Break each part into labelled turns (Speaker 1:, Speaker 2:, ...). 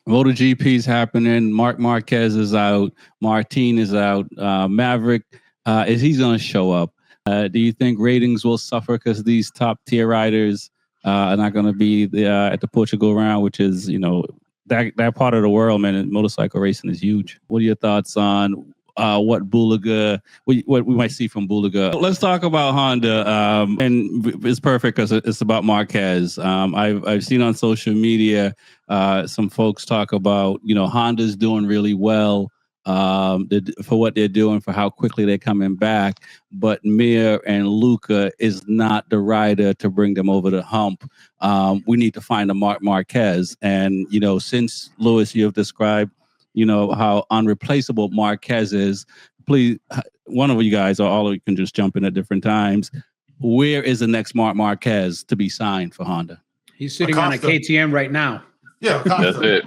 Speaker 1: MotoGP is happening. Mark Marquez is out. Martin is out. Maverick is he's going to show up. Do you think ratings will suffer because these top tier riders are not going to be at the Portugal round, which is that part of the world, man. And motorcycle racing is huge. What are your thoughts on what Bulaga, what we might see from Bulaga? Let's talk about Honda, and it's perfect because it's about Marquez. I've seen on social media some folks talk about Honda's doing really well for what they're doing, for how quickly they're coming back. But Mir and Luca is not the rider to bring them over the hump. We need to find a Mark Marquez. And, since Lewis, you have described, how unreplaceable Marquez is, please, one of you guys or all of you can just jump in at different times. Where is the next Mark Marquez to be signed for Honda?
Speaker 2: He's sitting on a KTM right now.
Speaker 3: Yeah,
Speaker 4: that's it.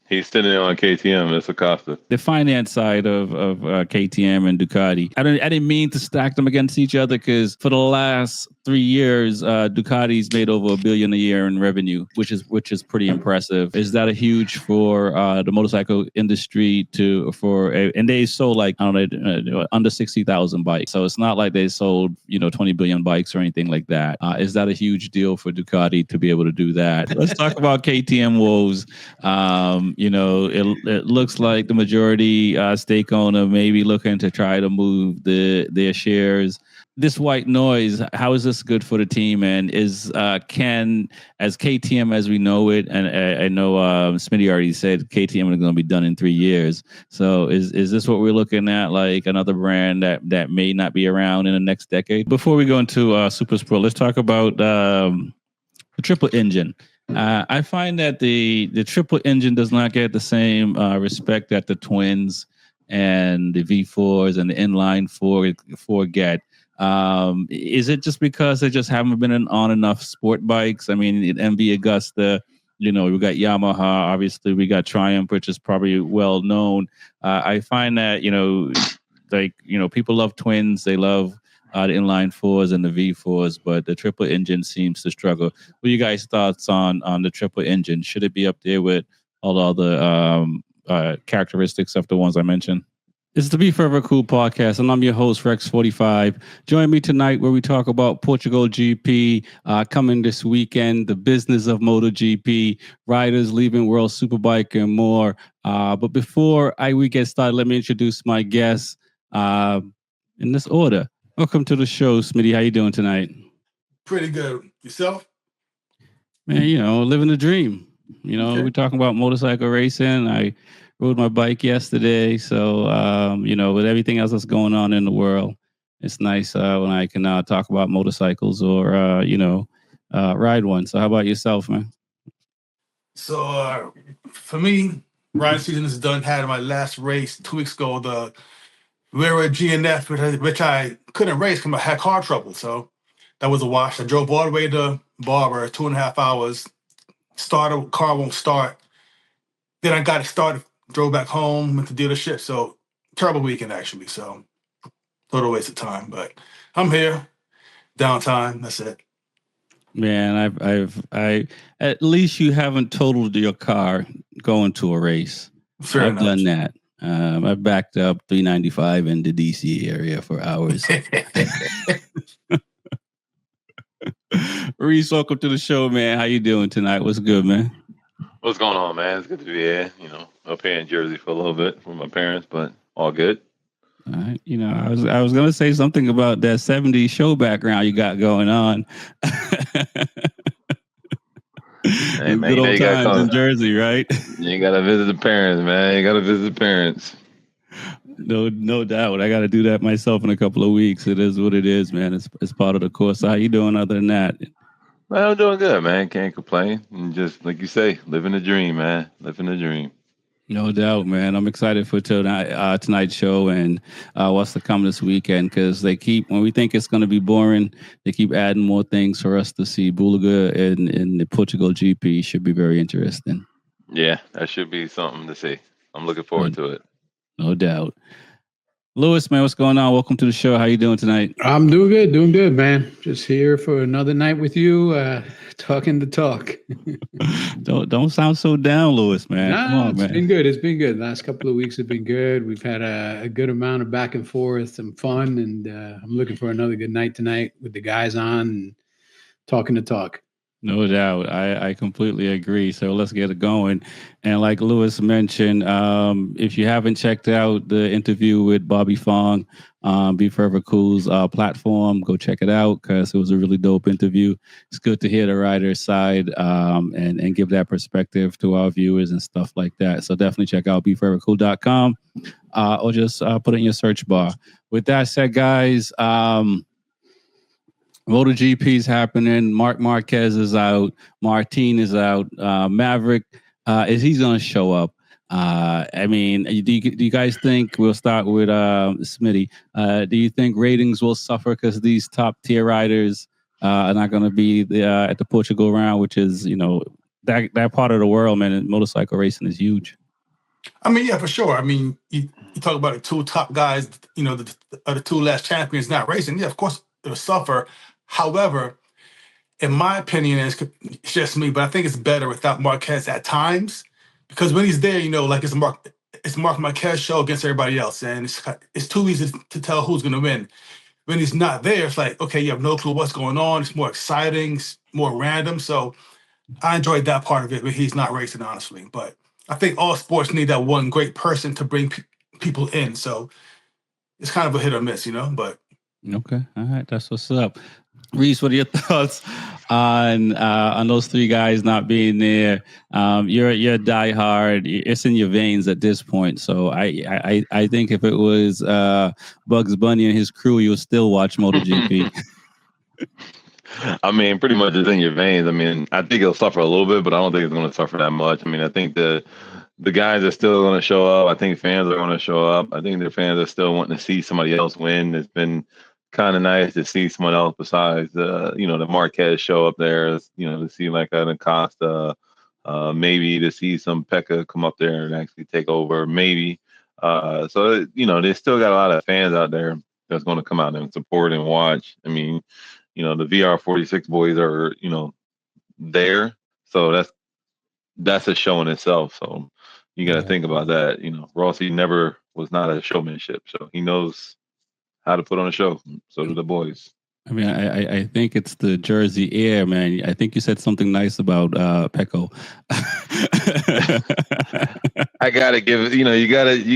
Speaker 4: He's sitting on KTM. It's Acosta.
Speaker 1: The finance side of KTM and Ducati. I didn't mean to stack them against each other because for the last 3 years, Ducati's made over $1 billion a year in revenue, which is pretty impressive. Is that a huge for the motorcycle industry and they sold like under 60,000 bikes. So it's not like they sold 20 billion bikes or anything like that. Is that a huge deal for Ducati to be able to do that? Let's talk about KTM woes. It looks like the majority stake owner may be looking to try to move their shares. This white noise, how is this good for the team? And as KTM as we know it, and I know Smitty already said KTM is going to be done in 3 years. So is this what we're looking at, like another brand that may not be around in the next decade? Before we go into Super Sport, let's talk about the triple engine. I find that the triple engine does not get the same respect that the twins and the V4s and the inline four get. Is it just because they just haven't been on enough sport bikes? I mean, MV Augusta, we got Yamaha, obviously we got Triumph, which is probably well known. I find that, people love twins. They love the inline fours and the V4s, but the triple engine seems to struggle. What are you guys' thoughts on the triple engine? Should it be up there with all the characteristics of the ones I mentioned? It's the Be Forever Cool podcast, and I'm your host, Fortyfive. Join me tonight where we talk about Portugal GP coming this weekend, the business of MotoGP, riders leaving World Superbike, and more. But before we get started, let me introduce my guests in this order. Welcome to the show, Smitty. How you doing tonight?
Speaker 3: Pretty good. Yourself?
Speaker 1: Man, living the dream.
Speaker 3: Okay.
Speaker 1: We're talking about motorcycle racing. I rode my bike yesterday. So, with everything else that's going on in the world, it's nice when I can talk about motorcycles or, ride one. So how about yourself, man?
Speaker 3: So for me, riding season is done. Had my last race 2 weeks ago, the Rare GNF, which I couldn't race because I had car trouble. So that was a wash. I drove all the way to Barber, 2.5 hours. Started, car won't start. Then I got it started, drove back home, went to dealership. So terrible weekend actually. So total waste of time. But I'm here, downtime. That's it.
Speaker 1: Man, I at least you haven't totaled your car going to a race.
Speaker 3: Fair enough.
Speaker 1: Done that. I backed up 395 in the DC area for hours. Reese, welcome to the show, man. How you doing tonight? What's good, man?
Speaker 4: What's going on, man? It's good to be here. Up here in Jersey for a little bit with my parents, but all good.
Speaker 1: All right. I was gonna say something about that 70s show background you got going on.
Speaker 4: Hey, man,
Speaker 1: good old times in Jersey, right?
Speaker 4: You gotta visit the parents, man. You gotta visit the parents.
Speaker 1: No doubt. I got to do that myself in a couple of weeks. It is what it is, man. It's part of the course. So how you doing other than that?
Speaker 4: Well, I'm doing good, man. Can't complain. And just like you say, living the dream, man. Living the dream.
Speaker 1: No doubt, man. I'm excited for tonight's show and what's to come this weekend because when we think it's going to be boring, they keep adding more things for us to see. Bulaga and the Portugal GP should be very interesting.
Speaker 4: Yeah, that should be something to see. I'm looking forward to it.
Speaker 1: No doubt. Lewis, man, what's going on? Welcome to the show. How you doing tonight?
Speaker 2: I'm doing good, man. Just here for another night with you, talking the talk.
Speaker 1: Don't sound so down, Lewis, man. Come on,
Speaker 2: It's
Speaker 1: man.
Speaker 2: been good. It's been good. Last couple of weeks have been good. We've had a good amount of back and forth, some fun, and I'm looking for another good night tonight with the guys on and talking the talk.
Speaker 1: No doubt. I completely agree. So let's get it going. And like Lewis mentioned, if you haven't checked out the interview with Bobby Fong, Be Forever Cool's platform, go check it out because it was a really dope interview. It's good to hear the writer's side and give that perspective to our viewers and stuff like that. So definitely check out BeForeverCool.com or just put it in your search bar. With that said, guys, MotoGP is happening. Marc Marquez is out. Martin is out. Maverick is he's going to show up. I mean, do you guys think we'll start with Smitty? Do you think ratings will suffer because these top tier riders are not going to be at the Portugal round, which is that part of the world, man? And motorcycle racing is huge.
Speaker 3: I mean, yeah, for sure. I mean, you talk about the two top guys, the two last champions not racing. Yeah, of course it'll suffer. However, in my opinion, it's just me, but I think it's better without Marquez at times because when he's there, like it's Marc Marquez show against everybody else, and it's too easy to tell who's going to win. When he's not there, it's like, okay, you have no clue what's going on. It's more exciting, it's more random. So I enjoyed that part of it, but he's not racing, honestly. But I think all sports need that one great person to bring people in. So it's kind of a hit or miss, but.
Speaker 1: Okay. All right. That's what's up. Reese, what are your thoughts on those three guys not being there? You're diehard. It's in your veins at this point. So I think if it was Bugs Bunny and his crew, you'll still watch MotoGP.
Speaker 4: I mean, pretty much it's in your veins. I mean, I think it'll suffer a little bit, but I don't think it's going to suffer that much. I mean, I think the guys are still going to show up. I think fans are going to show up. I think their fans are still wanting to see somebody else win. It's been kind of nice to see someone else besides the Marquez show up there, to see like an Acosta, maybe to see some Pekka come up there and actually take over, maybe. So they still got a lot of fans out there that's going to come out and support and watch. I mean, the VR46 boys are, there. So that's a show in itself. So you got to think about that. Rossi never was not a showmanship, so he knows how to put on a show. So do the boys.
Speaker 1: I mean, I think it's the Jersey air, man. I think you said something nice about Pecco.
Speaker 4: I gotta give you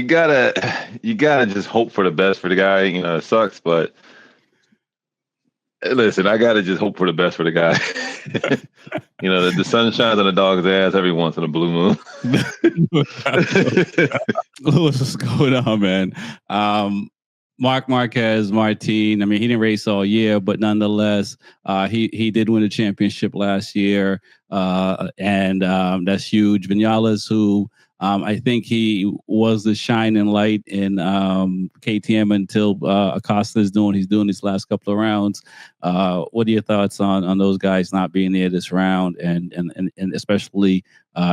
Speaker 4: gotta just hope for the best for the guy. It sucks, but listen, I gotta just hope for the best for the guy. The sun shines on the dog's ass every once in a blue moon.
Speaker 1: What's going on, man? Marc Marquez, Martin. I mean, he didn't race all year, but nonetheless, he did win a championship last year, and that's huge. Vinales, who I think he was the shining light in KTM until Acosta is doing these last couple of rounds. What are your thoughts on those guys not being there this round, and especially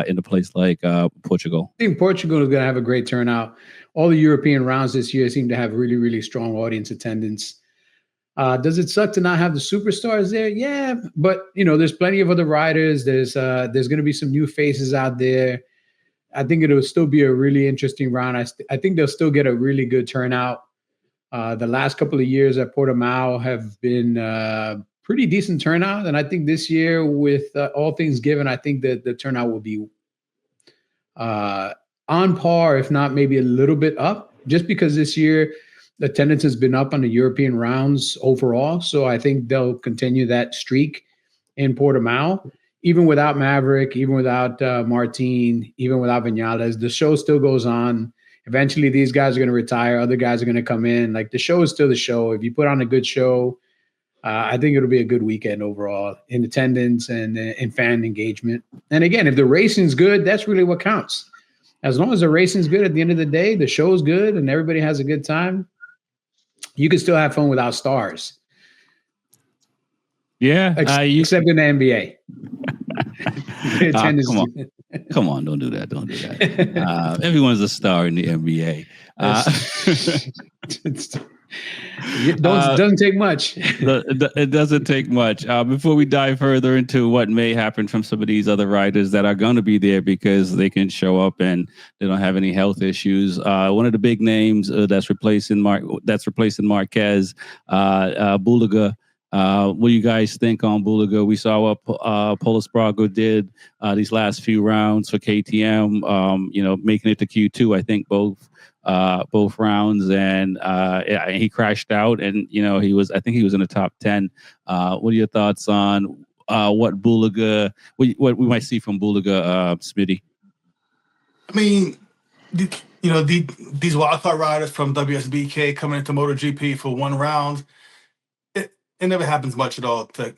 Speaker 1: in a place like Portugal?
Speaker 2: I think Portugal is going to have a great turnout. All the European rounds this year seem to have really, really strong audience attendance. Does it suck to not have the superstars there? Yeah, but there's plenty of other riders. There's going to be some new faces out there. I think it'll still be a really interesting round. I think they'll still get a really good turnout. The last couple of years at Portimao have been pretty decent turnout, and I think this year, with all things given, I think that the turnout will be on par, if not maybe a little bit up, just because this year attendance has been up on the European rounds overall. So I think they'll continue that streak in Portimao. Even without Maverick, even without Martin, even without Vinales, the show still goes on. Eventually, these guys are going to retire. Other guys are going to come in. Like, the show is still the show. If you put on a good show, I think it'll be a good weekend overall in attendance and in fan engagement. And again, if the racing's good, that's really what counts. As long as the racing's good, at the end of the day, the show's good and everybody has a good time, you can still have fun without stars.
Speaker 1: Yeah.
Speaker 2: Except in the NBA.
Speaker 1: Come on, don't do that. Everyone's a star in the NBA.
Speaker 2: It doesn't take much.
Speaker 1: It doesn't take much. Before we dive further into what may happen from some of these other riders that are going to be there because they can show up and they don't have any health issues. One of the big names that's replacing Marquez, Bulaga. What do you guys think on Bulaga? We saw what Polo Sprago did these last few rounds for KTM. Making it to Q2. I think both rounds, and he crashed out, and I think he was in the top 10. What are your thoughts on what Bulaga, what we might see from Bulaga, Smitty?
Speaker 3: I mean, these wildcard riders from WSBK coming into MotoGP for one round, it never happens much at all to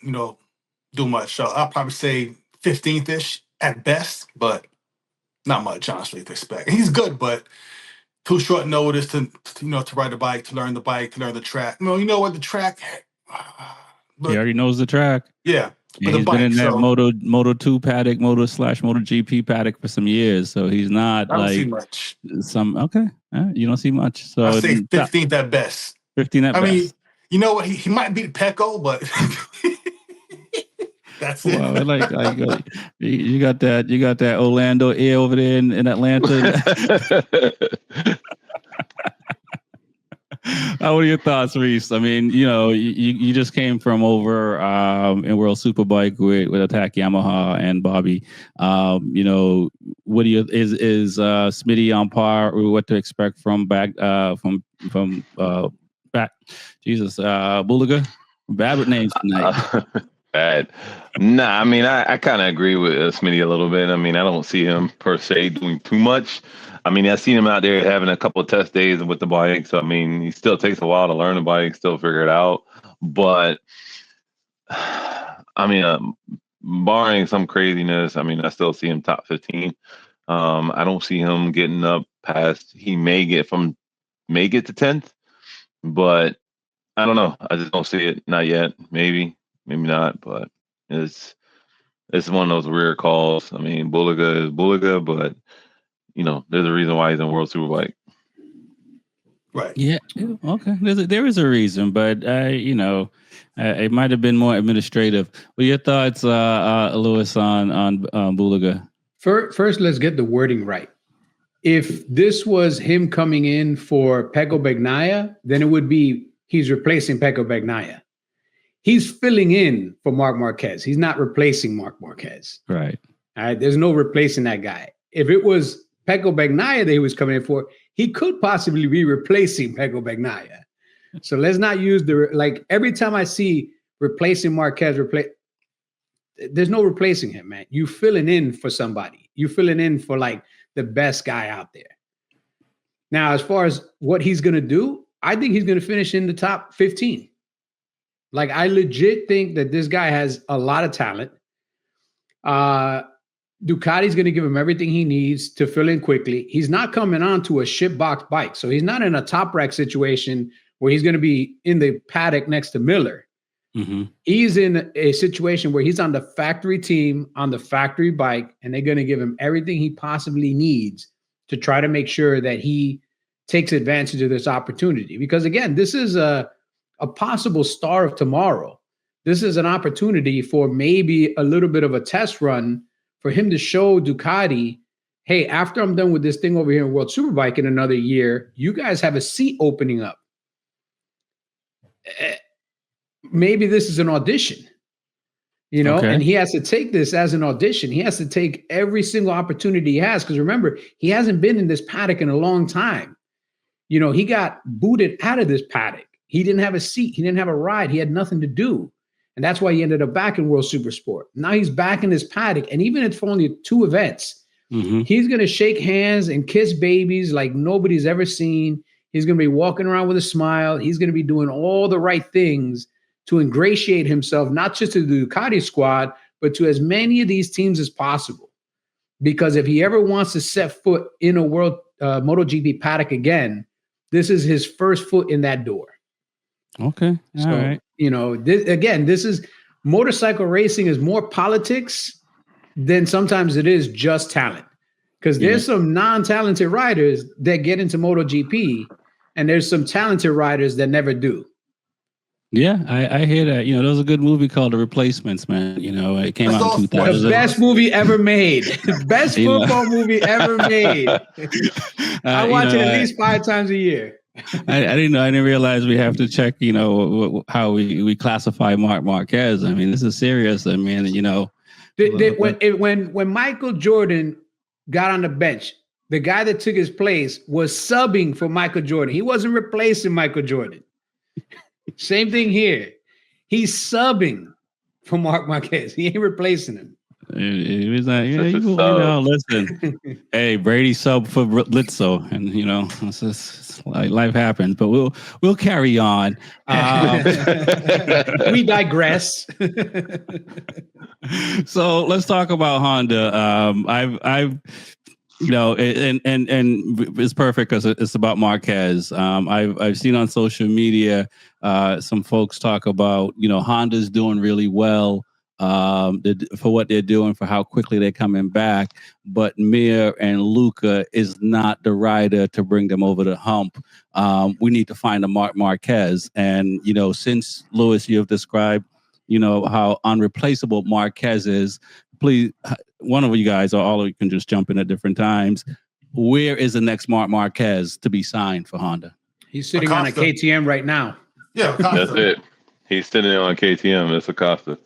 Speaker 3: do much. So I'll probably say 15th-ish at best, but not much, honestly, to expect. And he's good, but too short notice to ride the bike, to learn the bike, to learn the track. You know what, the track.
Speaker 1: He already knows the track.
Speaker 3: Yeah,
Speaker 1: he's been in that Moto 2 paddock, MotoGP paddock for some years, so he's not.
Speaker 3: I don't see much.
Speaker 1: You don't see much. So
Speaker 3: I say 15th at best.
Speaker 1: 15 at best.
Speaker 3: I mean, you know what? He might beat Pecco, but that's it.
Speaker 1: Well, you got that Orlando air over there in Atlanta. What are your thoughts, Reese? I mean, you just came from over in World Superbike with Attack Yamaha and Bobby. What do is Smitty on par with what to expect from back from back? Jesus, Bulaga, bad with names tonight.
Speaker 4: Bad. Nah, I mean, I kind of agree with Smitty a little bit. I mean, I don't see him per se doing too much. I mean, I've seen him out there having a couple of test days with the bike. So, I mean, he still takes a while to learn the bike, still figure it out. But, I mean, barring some craziness, I mean, I still see him top 15. I don't see him getting up past, he may get to 10th, but I don't know. I just don't see it. Not yet. Maybe not, but it's one of those rare calls. I mean, Bulaga is Bulaga, but there's a reason why he's in World Superbike.
Speaker 3: Right.
Speaker 1: Yeah. Okay. There is a reason, but it might have been more administrative. What are your thoughts, Lewis, on Bulaga?
Speaker 2: First, let's get the wording right. If this was him coming in for Pecco Bagnaia, then it would be he's replacing Pecco Bagnaia. He's filling in for Marc Marquez. He's not replacing Marc Marquez.
Speaker 1: Right.
Speaker 2: All right. There's no replacing that guy. If it was Pecco Bagnaia that he was coming in for, he could possibly be replacing Pecco Bagnaia. So let's not use every time I see replacing Marquez, there's no replacing him, man. You filling in for somebody. You filling in for the best guy out there. Now, as far as what he's going to do, I think he's going to finish in the top 15. I legit think that this guy has a lot of talent. Ducati's going to give him everything he needs to fill in quickly. He's not coming on to a shipbox bike. So he's not in a top rack situation where he's going to be in the paddock next to Miller. Mm-hmm. He's in a situation where he's on the factory team, on the factory bike, and they're going to give him everything he possibly needs to try to make sure that he takes advantage of this opportunity. Because again, this is a possible star of tomorrow. This is an opportunity for maybe a little bit of a test run for him to show Ducati, hey, after I'm done with this thing over here in World Superbike in another year, you guys have a seat opening up. Maybe this is an audition, okay. And he has to take this as an audition. He has to take every single opportunity he has. Because remember, he hasn't been in this paddock in a long time. He got booted out of this paddock. He didn't have a seat. He didn't have a ride. He had nothing to do. And that's why he ended up back in World Supersport. Now he's back in his paddock. And even if for only 2 events, he's going to shake hands and kiss babies like nobody's ever seen. He's going to be walking around with a smile. He's going to be doing all the right things to ingratiate himself, not just to the Ducati squad, but to as many of these teams as possible. Because if he ever wants to set foot in a World MotoGP paddock again, this is his first foot in that door.
Speaker 1: Okay. All right.
Speaker 2: This is motorcycle racing is more politics than sometimes it is just talent. Because there's some non-talented riders that get into MotoGP and there's some talented riders that never do.
Speaker 1: Yeah, I hear that. You know, there was a good movie called The Replacements, man. You know, it came out in 2000.
Speaker 2: The best movie ever made. Best football movie ever made. I watch it at least 5 times a year.
Speaker 1: I didn't know. I didn't realize we have to check, you know, how we classify Marc Marquez. I mean, this is serious. I mean, you know.
Speaker 2: When Michael Jordan got on the bench, the guy that took his place was subbing for Michael Jordan. He wasn't replacing Michael Jordan. Same thing here. He's subbing for Marc Marquez. He ain't replacing him.
Speaker 1: It was like, yeah, you know, listen. Hey, Brady sub for Blitzo, and you know, it's just, like, life happens. But we'll carry on.
Speaker 2: We digress.
Speaker 1: So let's talk about Honda. I've you know, and it's perfect because it's about Marquez. I've seen on social media some folks talk about, you know, Honda's doing really well for what they're doing, for how quickly they're coming back. But Mir and Luca is not the rider to bring them over the hump. We need to find a Marc Marquez. And, you know, since Lewis, you have described, you know, how unreplaceable Marquez is, please, one of you guys or all of you can just jump in at different times. Where is the next Marc Marquez to be signed for Honda?
Speaker 2: He's sitting on a KTM right now.
Speaker 3: Yeah,
Speaker 4: that's it. He's sitting on KTM. It's Acosta.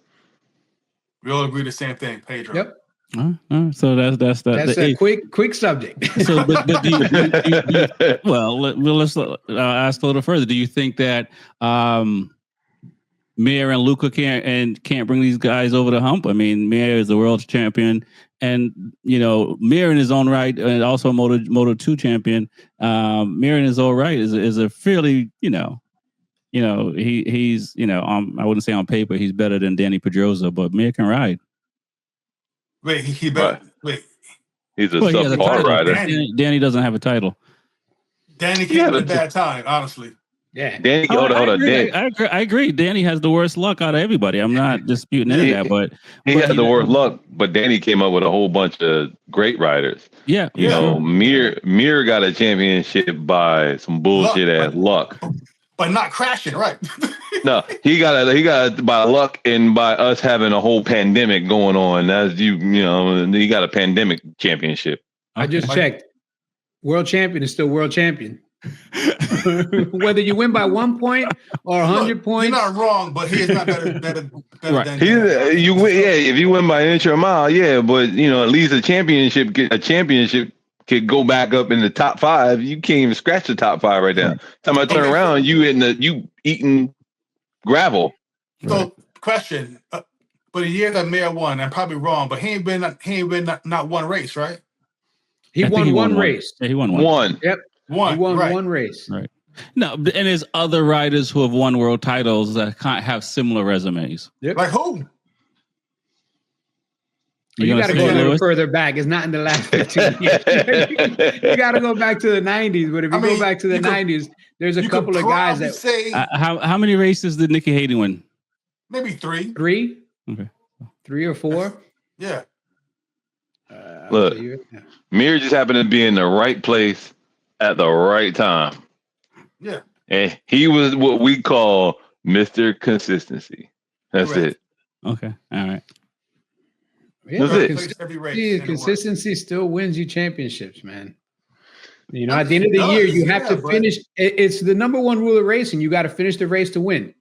Speaker 3: We all agree the same thing, Pedro.
Speaker 2: Yep.
Speaker 1: So that's
Speaker 2: a quick subject.
Speaker 1: So, but do you, well, let's ask a little further. Do you think that Mir and Luca can't bring these guys over the hump? I mean, Mir is the world champion, and you know, Mir in his own right, and also a Moto2 champion. Mir in his own right is a fairly, you know, he's you know, I wouldn't say on paper he's better than Danny Pedrosa, but Mir can ride.
Speaker 3: Wait, he better. Wait,
Speaker 4: he's a subpar rider.
Speaker 1: Danny doesn't have a title.
Speaker 3: Danny came at a bad time, honestly.
Speaker 2: Yeah,
Speaker 4: Danny. Hold on, Danny.
Speaker 1: I agree. Danny has the worst luck out of everybody. I'm not disputing any of that, but
Speaker 4: he had the worst luck. But Danny came up with a whole bunch of great riders.
Speaker 1: Yeah,
Speaker 4: you know, Mir got a championship by some bullshit ass luck,
Speaker 3: but not crashing, right?
Speaker 4: No, he got by luck and by us having a whole pandemic going on. As you know, he got a pandemic championship.
Speaker 2: I just checked. World champion is still world champion. Whether you win by 1 point or 100 points,
Speaker 3: you're not wrong. But he is not better
Speaker 1: right.
Speaker 3: than
Speaker 4: you win. Yeah, if you win by an inch or a mile, yeah. But you know, at least a championship could go back up in the top 5. You can't even scratch the top 5 right now. Time I turn around, you eating gravel.
Speaker 3: So, question: but the year that Mir won, I'm probably wrong, but he ain't been not one race, right?
Speaker 2: He won one race.
Speaker 1: Yeah, he won one.
Speaker 4: One.
Speaker 2: Yep. He won one race.
Speaker 1: Right. No, and there's other riders who have won world titles that can't have similar resumes.
Speaker 2: Yep.
Speaker 3: Like who?
Speaker 2: You got to go a little further back. It's not in the last 15 years. You got to go back to the 90s. But if you go back to the 90s, there's a couple of guys that
Speaker 3: say.
Speaker 1: How many races did Nicky Hayden win?
Speaker 3: Maybe 3.
Speaker 2: 3?
Speaker 1: Okay.
Speaker 2: 3 or 4?
Speaker 3: Yeah.
Speaker 4: Look, Mir just happened to be in the right place at the right time.
Speaker 3: Yeah.
Speaker 4: And he was what we call Mr. Consistency. That's it.
Speaker 1: Okay. All right.
Speaker 2: Yeah, consistency still wins you championships, man. You know, at the end of the year, you have to finish. It's the number one rule of racing. You got to finish the race to win.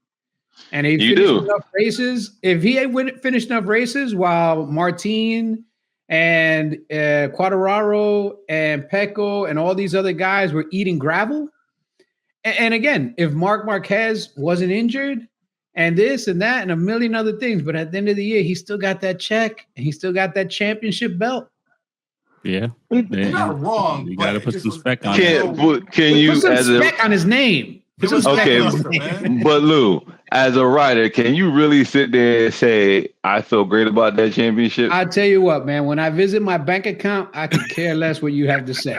Speaker 2: And if you finished enough races, if he had finished enough races while Martin and Quartararo and Pecco and all these other guys were eating gravel. And again, if Marc Marquez wasn't injured and this and that and a million other things, but at the end of the year, he still got that check and he still got that championship belt.
Speaker 1: Yeah.
Speaker 3: You're not wrong.
Speaker 1: You got to put some spec on it.
Speaker 4: Can you
Speaker 2: put some spec on his name?
Speaker 4: But Lou, as a rider, can you really sit there and say, I feel great about that championship?
Speaker 2: I tell you what, man, when I visit my bank account, I could care less what you have to say.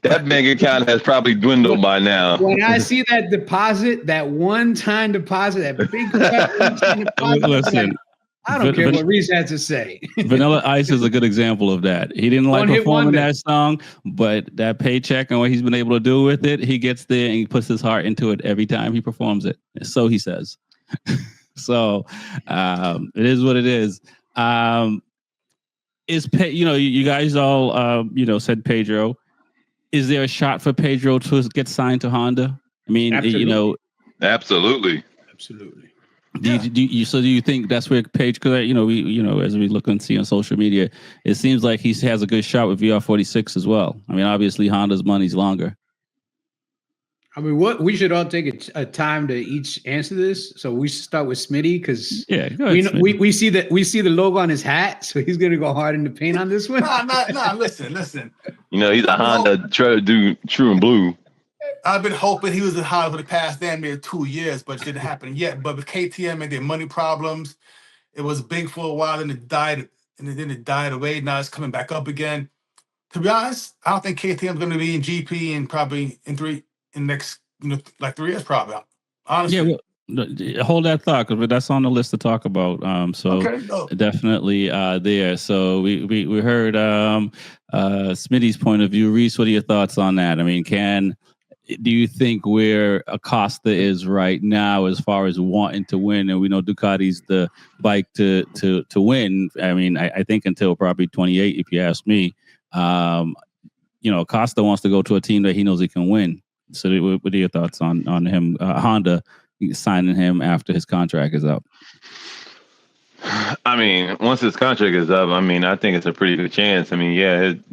Speaker 4: That bank account has probably dwindled by now.
Speaker 2: When I see that deposit, that one-time deposit, that big deposit,
Speaker 1: listen,
Speaker 2: I don't care what Reese has to say.
Speaker 1: Vanilla Ice is a good example of that. He didn't like
Speaker 2: One-hit
Speaker 1: performing
Speaker 2: wonder.
Speaker 1: that song, but that paycheck and what he's been able to do with it, he gets there and he puts his heart into it every time he performs it. So he says. So it is what it is. You guys all said Pedro. Is there a shot for Pedro to get signed to Honda? I mean,
Speaker 2: Absolutely.
Speaker 4: Absolutely.
Speaker 1: Do you think that's where Page? Because as we look and see on social media, it seems like he has a good shot with VR46 as well. I mean, obviously Honda's money's longer.
Speaker 2: I mean, what we should all take a time to each answer this. So we should start with Smitty because we see the logo on his hat, so he's gonna go hard in the paint on this one.
Speaker 3: Nah. Listen.
Speaker 4: He's a Honda true and blue.
Speaker 3: I've been hoping he was a Honda for the past damn near 2 years, but it didn't happen yet. But with KTM and their money problems, it was big for a while, and it died away. Now it's coming back up again. To be honest, I don't think KTM's going to be in GP and probably in the next 3 years, probably. Honestly.
Speaker 1: Yeah, hold that thought because that's on the list to talk about. Definitely there. So we heard Smitty's point of view. Reese, what are your thoughts on that? I mean, do you think where Acosta is right now as far as wanting to win? And we know Ducati's the bike to win. I mean, I think until probably 28, if you ask me. Acosta wants to go to a team that he knows he can win. So what are your thoughts on him, Honda signing him after his contract is up?
Speaker 4: I mean, once his contract is up, I mean, I think it's a pretty good chance. I mean,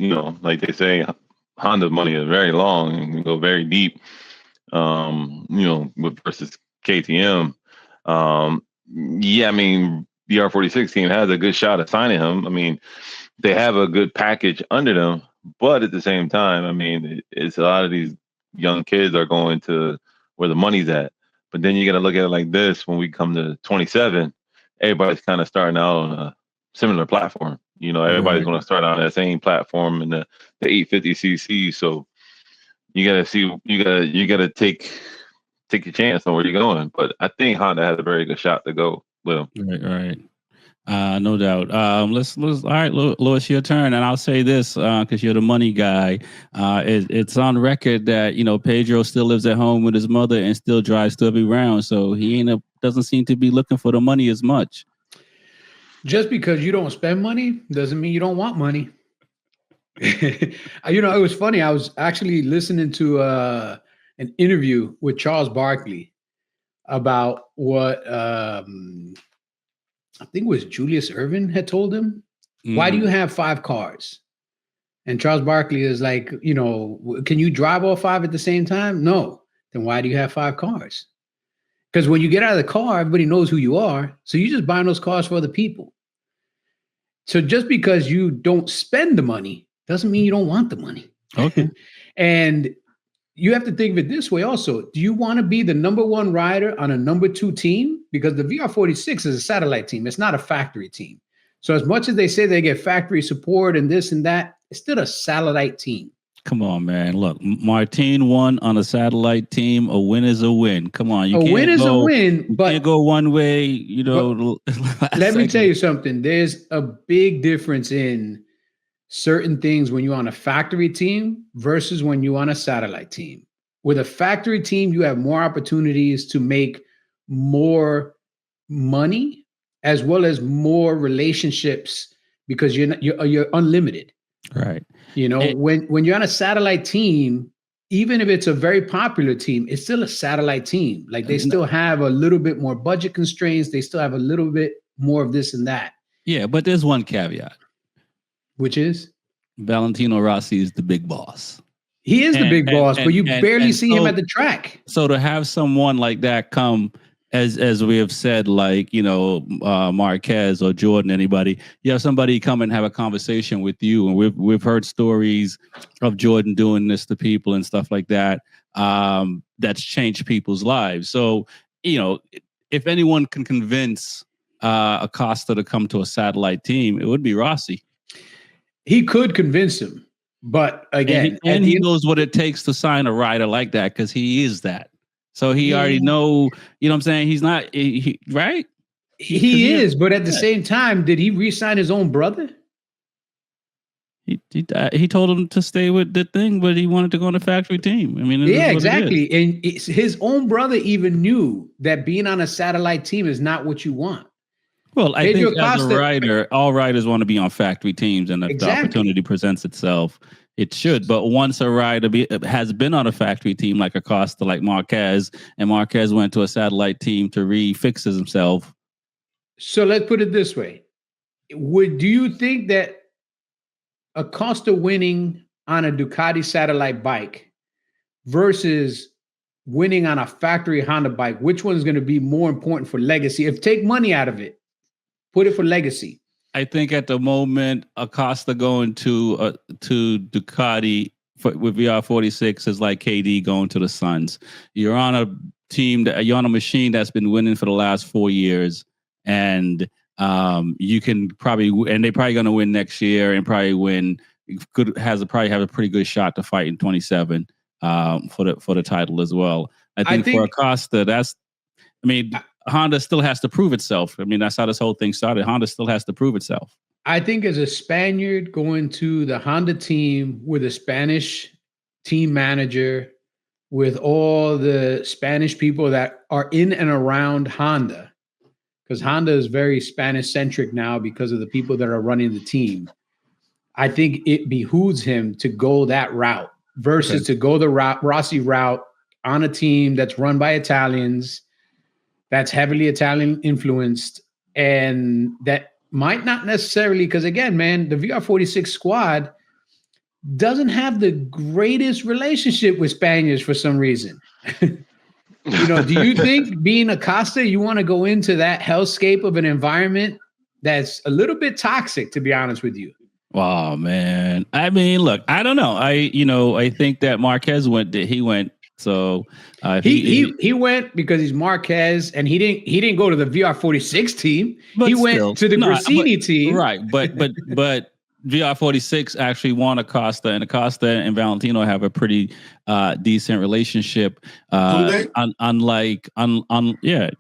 Speaker 4: like they say, Honda's money is very long and can go very deep, versus KTM. I mean, the R46 team has a good shot at signing him. I mean, they have a good package under them, but at the same time, I mean, it's a lot of these young kids are going to where the money's at. But then you got to look at it like this: when we come to 27, everybody's kind of starting out on a similar platform. Everybody's going to start on that same platform in the 850cc. So you got to see, you got to take your chance on where you're going. But I think Honda has a very good shot to go with him.
Speaker 1: Right. No doubt. Let's all right, Louis, your turn. And I'll say this because you're the money guy. It's on record that Pedro still lives at home with his mother and still drives to every round. So he doesn't seem to be looking for the money as much.
Speaker 2: Just because you don't spend money doesn't mean you don't want money. It was funny. I was actually listening to an interview with Charles Barkley about what I think it was Julius Erving had told him. Why do you have 5 cars? And Charles Barkley is like, can you drive all 5 at the same time? No. Then why do you have 5 cars? Because when you get out of the car, everybody knows who you are. So you just buying those cars for other people. So just because you don't spend the money doesn't mean you don't want the money.
Speaker 1: Okay.
Speaker 2: And you have to think of it this way also. Do you want to be the number 1 rider on a number 2 team? Because the VR46 is a satellite team. It's not a factory team. So as much as they say they get factory support and this and that, it's still a satellite team.
Speaker 1: Come on, man. Look, Martin won on a satellite team. A win is a win. Come on.
Speaker 2: A win is a win, but
Speaker 1: you can't go one way,
Speaker 2: Let me tell you something. There's a big difference in certain things when you're on a factory team versus when you're on a satellite team. With a factory team, you have more opportunities to make more money as well as more relationships because you're unlimited.
Speaker 1: Right.
Speaker 2: When you're on a satellite team, even if it's a very popular team, it's still a satellite team. Like they still have a little bit more budget constraints. They still have a little bit more of this and that.
Speaker 1: Yeah, but there's one caveat.
Speaker 2: Which is?
Speaker 1: Valentino Rossi is the big boss.
Speaker 2: He is the big boss, but you barely see him at the track.
Speaker 1: So to have someone like that come, as we have said, like, Marquez or Jordan, anybody, you have somebody come and have a conversation with you. And we've heard stories of Jordan doing this to people and stuff like that. That's changed people's lives. So, if anyone can convince Acosta to come to a satellite team, it would be Rossi.
Speaker 2: He could convince him, but again,
Speaker 1: and he knows what it takes to sign a rider like that because he is that. So he already know, what I'm saying? He's not, right?
Speaker 2: He is, but at the same time, did he re-sign his own brother?
Speaker 1: He told him to stay with the thing, but he wanted to go on a factory team. I mean,
Speaker 2: yeah, exactly. And his own brother even knew that being on a satellite team is not what you want.
Speaker 1: Well, I think as a rider, all riders want to be on factory teams, and if the opportunity presents itself, it should. But once a rider has been on a factory team like Acosta, like Marquez, and Marquez went to a satellite team to refix himself.
Speaker 2: So let's put it this way. Do you think that Acosta winning on a Ducati satellite bike versus winning on a factory Honda bike, which one is going to be more important for legacy? If take money out of it, put it for legacy.
Speaker 1: I think at the moment, Acosta going to Ducati with VR46 is like KD going to the Suns. You're on a team you're on a machine that's been winning for the last 4 years, and you can they're probably going to win next year and probably have a pretty good shot to fight in 27 for the title as well. I think for Acosta, Honda still has to prove itself. I mean, that's how this whole thing started. Honda still has to prove itself.
Speaker 2: I think as a Spaniard going to the Honda team with a Spanish team manager, with all the Spanish people that are in and around Honda, because Honda is very Spanish-centric now because of the people that are running the team. I think it behooves him to go that route versus to go the Rossi route on a team that's run by Italians, that's heavily Italian influenced, and that might not necessarily, because again, man, the VR46 squad doesn't have the greatest relationship with Spaniards for some reason. Do you think being Acosta, you want to go into that hellscape of an environment that's a little bit toxic, to be honest with you?
Speaker 1: Oh man. I mean, look, I don't know. I think that Marquez went. So
Speaker 2: he went because he's Marquez, and he didn't go to the VR46 team. He went to the Gresini team,
Speaker 1: right? But VR46 actually won Acosta, and Acosta and Valentino have a pretty decent relationship. Yeah,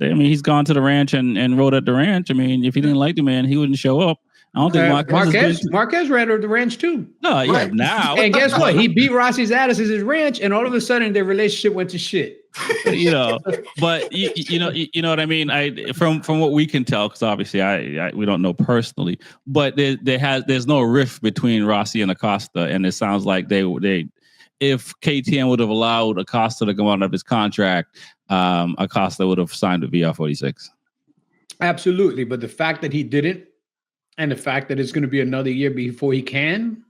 Speaker 1: he's gone to the ranch and rode at the ranch. I mean, if he didn't like the man, he wouldn't show up. I don't think
Speaker 2: Marquez ran at the ranch too.
Speaker 1: No, yeah, now.
Speaker 2: And guess what? He beat Rossi's ass at his ranch, and all of a sudden their relationship went to shit.
Speaker 1: But you know what I mean. From what we can tell, because obviously we don't know personally, but there's no rift between Rossi and Acosta, and it sounds like they if KTM would have allowed Acosta to go out of his contract, Acosta would have signed a VR46.
Speaker 2: Absolutely, but the fact that he didn't, and the fact that it's going to be another year before he can,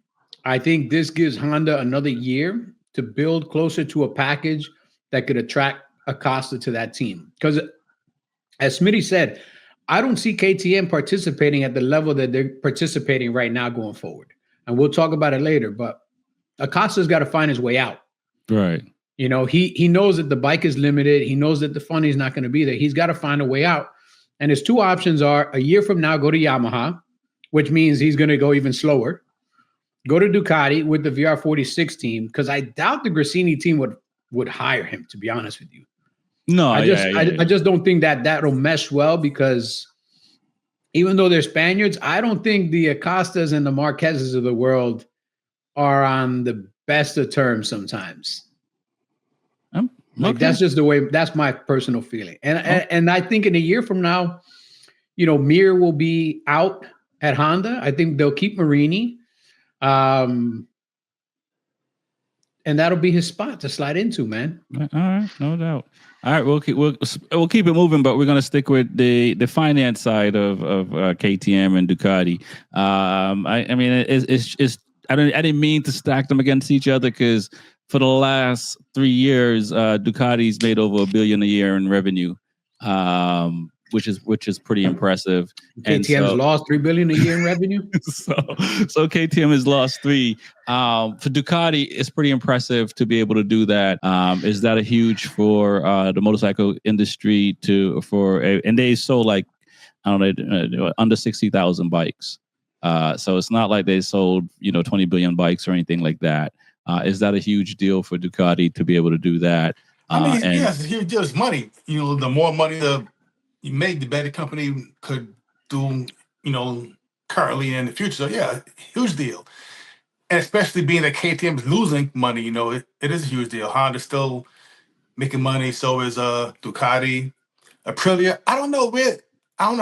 Speaker 2: I think this gives Honda another year to build closer to a package that could attract Acosta to that team. Because as Smitty said, I don't see KTM participating at the level that they're participating right now going forward. And we'll talk about it later, but Acosta's got to find his way out.
Speaker 1: Right.
Speaker 2: He knows that the bike is limited. He knows that the funding is not going to be there. He's got to find a way out. And his two options are a year from now, go to Yamaha, which means he's going to go even slower. Go to Ducati with the VR46 team, because I doubt the Gresini team would hire him, to be honest with you.
Speaker 1: No,
Speaker 2: I just don't think that'll mesh well, because even though they're Spaniards, I don't think the Acostas and the Marquezes of the world are on the best of terms sometimes. That's just the way. That's my personal feeling, and I think in a year from now, Mir will be out at Honda. I think they'll keep Marini, and that'll be his spot to slide into, man.
Speaker 1: All right, no doubt. All right, we'll keep it moving, but we're going to stick with the finance side of KTM and Ducati. I mean, I didn't mean to stack them against each other, because for the last 3 years, Ducati's made over $1 billion a year in revenue, which is pretty impressive.
Speaker 2: KTM's lost $3 billion a year in revenue.
Speaker 1: so KTM has lost $3 billion. For Ducati, it's pretty impressive to be able to do that. Is that a huge for the motorcycle industry and they sold like, I don't know, under 60,000 bikes. So it's not like they sold 20 billion bikes or anything like that. Is that a huge deal for Ducati to be able to do that?
Speaker 3: I mean, it's a huge deal. It's money. The more money the make the better company could do, currently and in the future. So yeah, huge deal. And especially being that KTM is losing money, it is a huge deal. Honda's still making money, so is Ducati, Aprilia. I don't know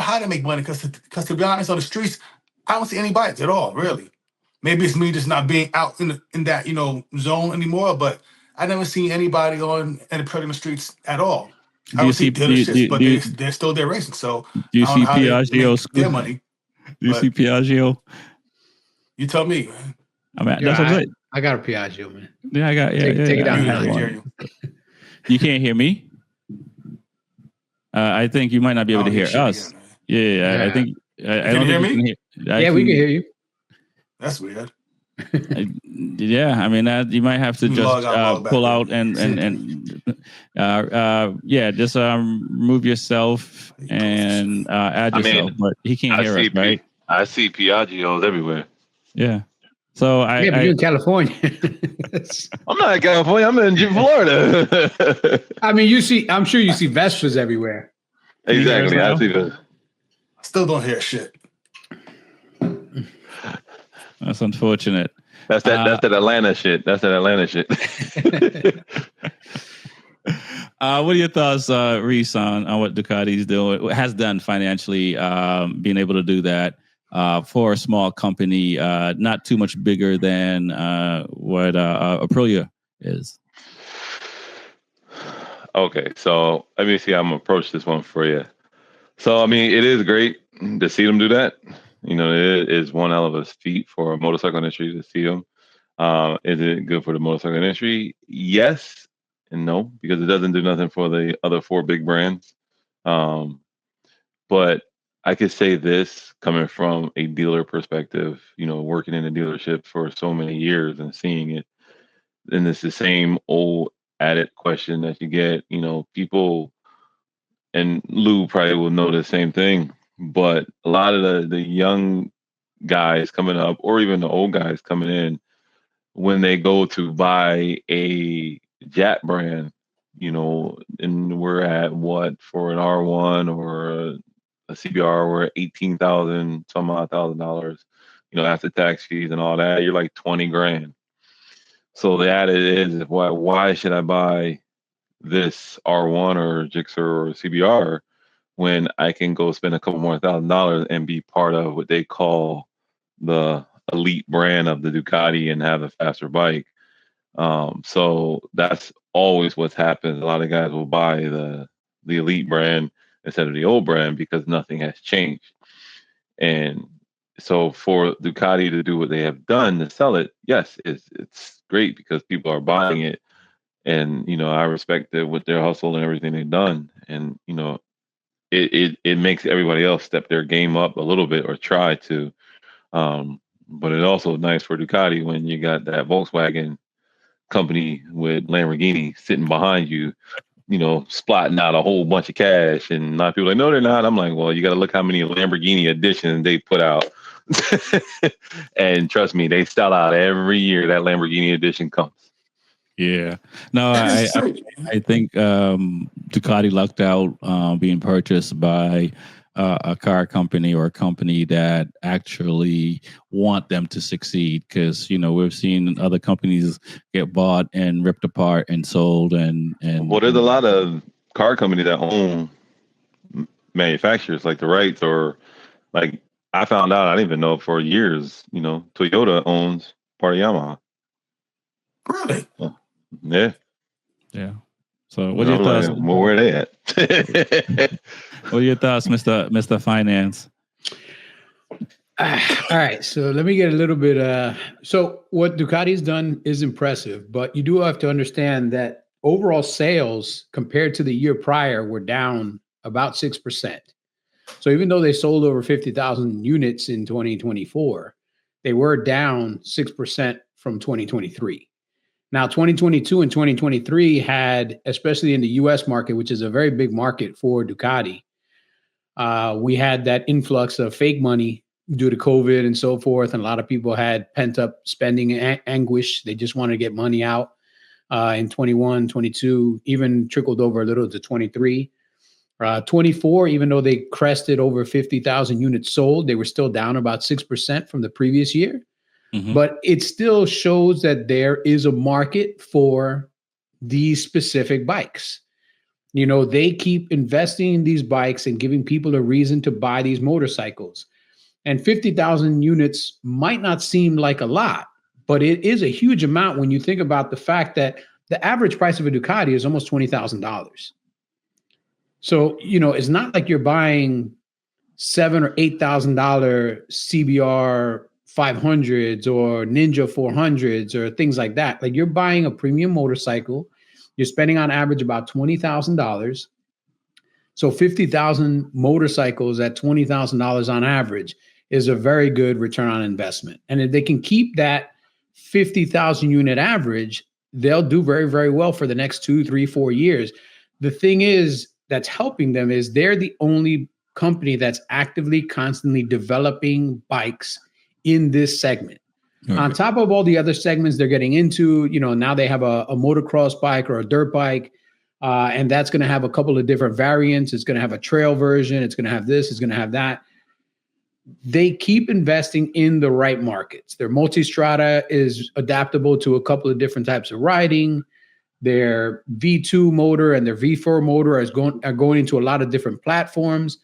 Speaker 3: how they make money because to be honest, on the streets, I don't see any bikes at all, really. Maybe it's me just not being out in that zone anymore, but I never seen anybody on Aprilia in the streets at all. I don't see dealerships, but they're still there racing. So
Speaker 1: do you
Speaker 3: I don't
Speaker 1: see
Speaker 3: know how they
Speaker 1: Piaggio
Speaker 3: make their money.
Speaker 1: Do you see Piaggio?
Speaker 3: You tell me, man.
Speaker 1: I mean, that's what I'm saying.
Speaker 2: I got a Piaggio, man.
Speaker 1: Yeah, I got.
Speaker 2: Take it down.
Speaker 3: I hear you.
Speaker 1: You can't hear me. I think you might not be able to hear us. Yeah. I think. I don't
Speaker 3: hear
Speaker 1: think
Speaker 3: me.
Speaker 1: You can hear,
Speaker 2: we can hear you.
Speaker 3: That's weird.
Speaker 1: Yeah, I mean that you might have to just pull out and just remove yourself and add yourself. But he can't hear us, right?
Speaker 4: I see Piaggios everywhere.
Speaker 1: Yeah. So
Speaker 2: but you're in California.
Speaker 1: I'm not in California. I'm in
Speaker 2: Florida. I mean, I'm sure you see Vespas everywhere.
Speaker 4: Exactly. I see Vespas.
Speaker 3: Still don't hear shit.
Speaker 1: That's unfortunate.
Speaker 4: That's that Atlanta shit. That's that Atlanta shit.
Speaker 1: What are your thoughts, Reese, on what Ducati's has done financially, being able to do that for a small company, not too much bigger than what Aprilia is?
Speaker 4: Okay, so let me see how I'm gonna approach this one for you. So, I mean, it is great to see them do that. It is one hell of a feat for a motorcycle industry to see them. Is it good for the motorcycle industry? Yes and no, because it doesn't do nothing for the other four big brands. But I could say this coming from a dealer perspective, working in a dealership for so many years and seeing it. And it's the same old added question that you get, people, and Lou probably will know the same thing. But a lot of the young guys coming up, or even the old guys coming in, when they go to buy a Jap brand, and we're at what for an R1 or a CBR, we're at $18,000 some odd $1,000, after tax fees and all that, you're like 20 grand. So the added is why should I buy this R1 or Gixxer or CBR when I can go spend a couple more $1,000 and be part of what they call the elite brand of the Ducati and have a faster bike. So that's always what's happened. A lot of guys will buy the elite brand instead of the old brand because nothing has changed. And so for Ducati to do what they have done to sell it, yes, it's great because people are buying it. And, I respect it with their hustle and everything they've done. And, it makes everybody else step their game up a little bit or try to. But it's also nice for Ducati when you got that Volkswagen company with Lamborghini sitting behind you, splotting out a whole bunch of cash. And a lot of people are like, no, they're not. I'm like, well, you got to look how many Lamborghini editions they put out. And trust me, they sell out every year that Lamborghini edition comes.
Speaker 1: Yeah. No, I think Ducati lucked out being purchased by a car company or a company that actually want them to succeed, because we've seen other companies get bought and ripped apart and sold and
Speaker 4: well, there's a lot of car companies that own manufacturers like the rights, or like I found out, I didn't even know for years, Toyota owns part of Yamaha.
Speaker 3: Really?
Speaker 1: Yeah. So what are your thoughts?
Speaker 4: Well, where are they at?
Speaker 1: What are your thoughts, Mr. Finance?
Speaker 2: All right. So let me get a little bit. So what Ducati's done is impressive, but you do have to understand that overall sales compared to the year prior were down about 6%. So even though they sold over 50,000 units in 2024, they were down 6% from 2023. Now, 2022 and 2023 had, especially in the U.S. market, which is a very big market for Ducati, we had that influx of fake money due to COVID and so forth. And a lot of people had pent up spending anguish. They just wanted to get money out in 21, 22, even trickled over a little to 23. 24, even though they crested over 50,000 units sold, they were still down about 6% from the previous year.
Speaker 1: Mhm.
Speaker 2: But it still shows that there is a market for these specific bikes. You know, they keep investing in these bikes and giving people a reason to buy these motorcycles. And 50,000 units might not seem like a lot, but it is a huge amount when you think about the fact that the average price of a Ducati is almost $20,000. So, you know, it's not like you're buying $7,000 or $8,000 CBR 500s or Ninja 400s or things like that. Like, you're buying a premium motorcycle. You're spending on average about $20,000. So 50,000 motorcycles at $20,000 on average is a very good return on investment. And if they can keep that 50,000 unit average, they'll do very, very well for the next 2, 3, 4 years. The thing is that's helping them is they're the only company that's actively, constantly developing bikes in this segment.
Speaker 1: Okay.
Speaker 2: On top of all the other segments they're getting into, you know, now they have a motocross bike or a dirt bike, and that's going to have a couple of different variants. It's going to have a trail version. It's going to have this. It's going to have that. They keep investing in the right markets. Their multistrada is adaptable to a couple of different types of riding. Their V2 motor and their V4 motor are going into a lot of different platforms.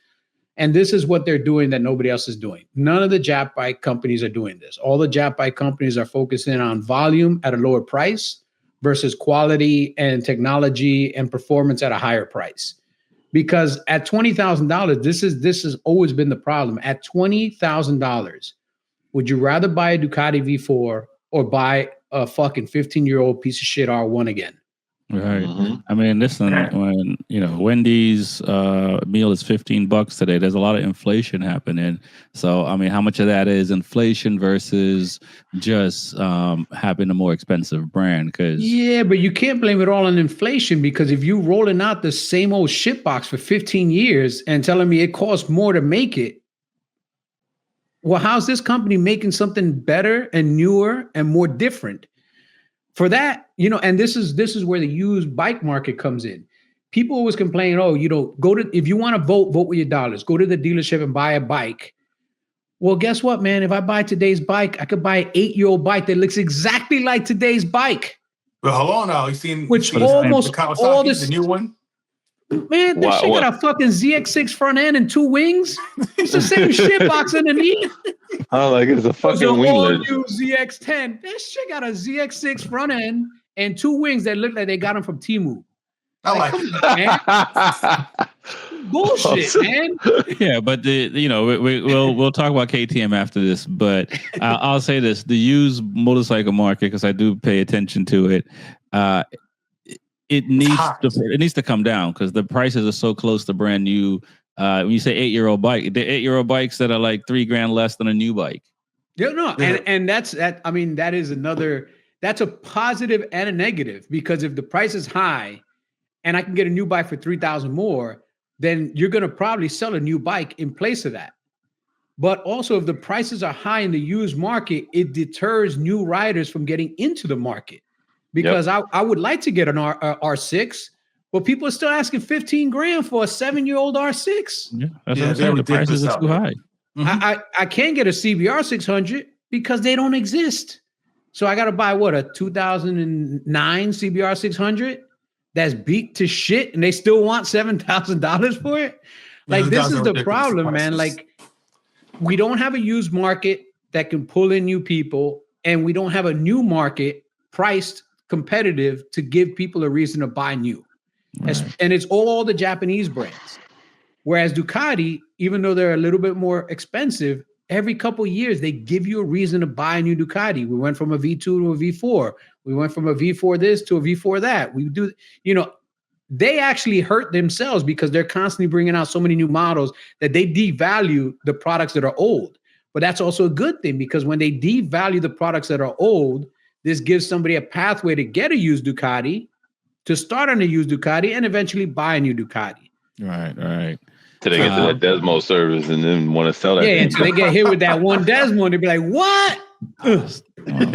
Speaker 2: And this is what they're doing that nobody else is doing. None of the Jap bike companies are doing this. All the Jap bike companies are focusing on volume at a lower price versus quality and technology and performance at a higher price. Because at $20,000, this has always been the problem. At $20,000, would you rather buy a Ducati V4 or buy a fucking 15-year-old piece of shit R1 again?
Speaker 1: Right.
Speaker 4: Mm-hmm.
Speaker 1: I mean, listen, when, you know, Wendy's meal is $15 today, there's a lot of inflation happening. So, I mean, how much of that is inflation versus just having a more expensive brand? Because
Speaker 2: Yeah, but you can't blame it all on inflation, because if you rolling out the same old shit box for 15 years and telling me it costs more to make it, well, how's this company making something better and newer and more different? For that, you know, and this is where the used bike market comes in. People always complain, oh, you know, if you want to vote with your dollars, go to the dealership and buy a bike. Well, guess what, man? If I buy today's bike, I could buy an 8-year-old bike that looks exactly like today's bike.
Speaker 3: But hold on now.
Speaker 2: Which almost
Speaker 3: the Kawasaki,
Speaker 2: all this,
Speaker 3: the new one.
Speaker 2: man, this shit got a fucking ZX6 front end and 2 wings. It's the same shit box underneath.
Speaker 4: Oh, like it's a fucking
Speaker 2: all
Speaker 4: winglet.
Speaker 2: new ZX10. This shit got a ZX6 front end and 2 wings that look like they got them from Temu.
Speaker 3: I like
Speaker 2: come on, man. Bullshit, man.
Speaker 1: yeah, but we'll talk about KTM after this. But I'll say this: the used motorcycle market, because I do pay attention to it. It needs to come down because the prices are so close to brand new. When you say 8-year-old bike, the 8-year-old bikes that are like $3,000 less than a new bike.
Speaker 2: Yeah, no, and that's that. I mean, that is that's a positive and a negative, because if the price is high and I can get a new bike for $3,000 more, then you're going to probably sell a new bike in place of that. But also, if the prices are high in the used market, it deters new riders from getting into the market. Because I would like to get an R6, but people are still asking $15,000 for a 7-year-old R6.
Speaker 1: Yeah, that's what I'm saying. The prices are too high.
Speaker 2: Mm-hmm. I can't get a CBR 600 because they don't exist. So I got to buy a 2009 CBR 600 that's beat to shit, and they still want $7,000 for it. Like, this is the problem, man. Like, we don't have a used market that can pull in new people, and we don't have a new market priced competitive to give people a reason to buy new. Right. And it's all the Japanese brands. Whereas Ducati, even though they're a little bit more expensive, every couple of years they give you a reason to buy a new Ducati. We went from a V2 to a V4. We went from a V4 this to a V4 that. We do, they actually hurt themselves because they're constantly bringing out so many new models that they devalue the products that are old. But that's also a good thing, because when they devalue the products that are old, this gives somebody a pathway to get a used Ducati, to start on a used Ducati, and eventually buy a new Ducati.
Speaker 1: Right.
Speaker 4: Till they get to that Desmo service and then want to sell that.
Speaker 2: Yeah, until they get hit with that one Desmo, they'll be like, what?
Speaker 1: It's not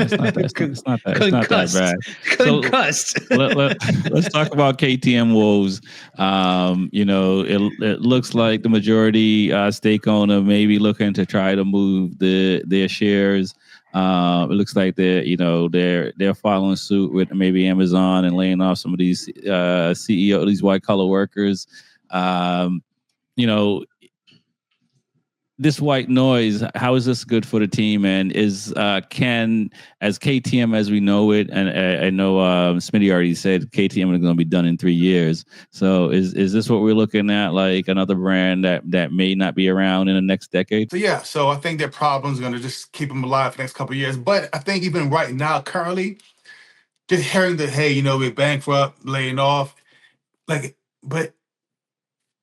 Speaker 1: that bad.
Speaker 2: Concussed.
Speaker 1: Let's talk about KTM woes. It looks like the majority stake owner may be looking to try to move their shares. It looks like they're following suit with maybe Amazon and laying off some of these CEO, these white collar workers. This white noise, how is this good for the team? And is can as KTM as we know it, and I know Smitty already said KTM is going to be done in 3 years. So is this what we're looking at, like another brand that may not be around in the next decade?
Speaker 3: So I think their problem's going to just keep them alive for the next couple of years. But I think even right now, currently, just hearing that, hey, we're bankrupt, laying off, but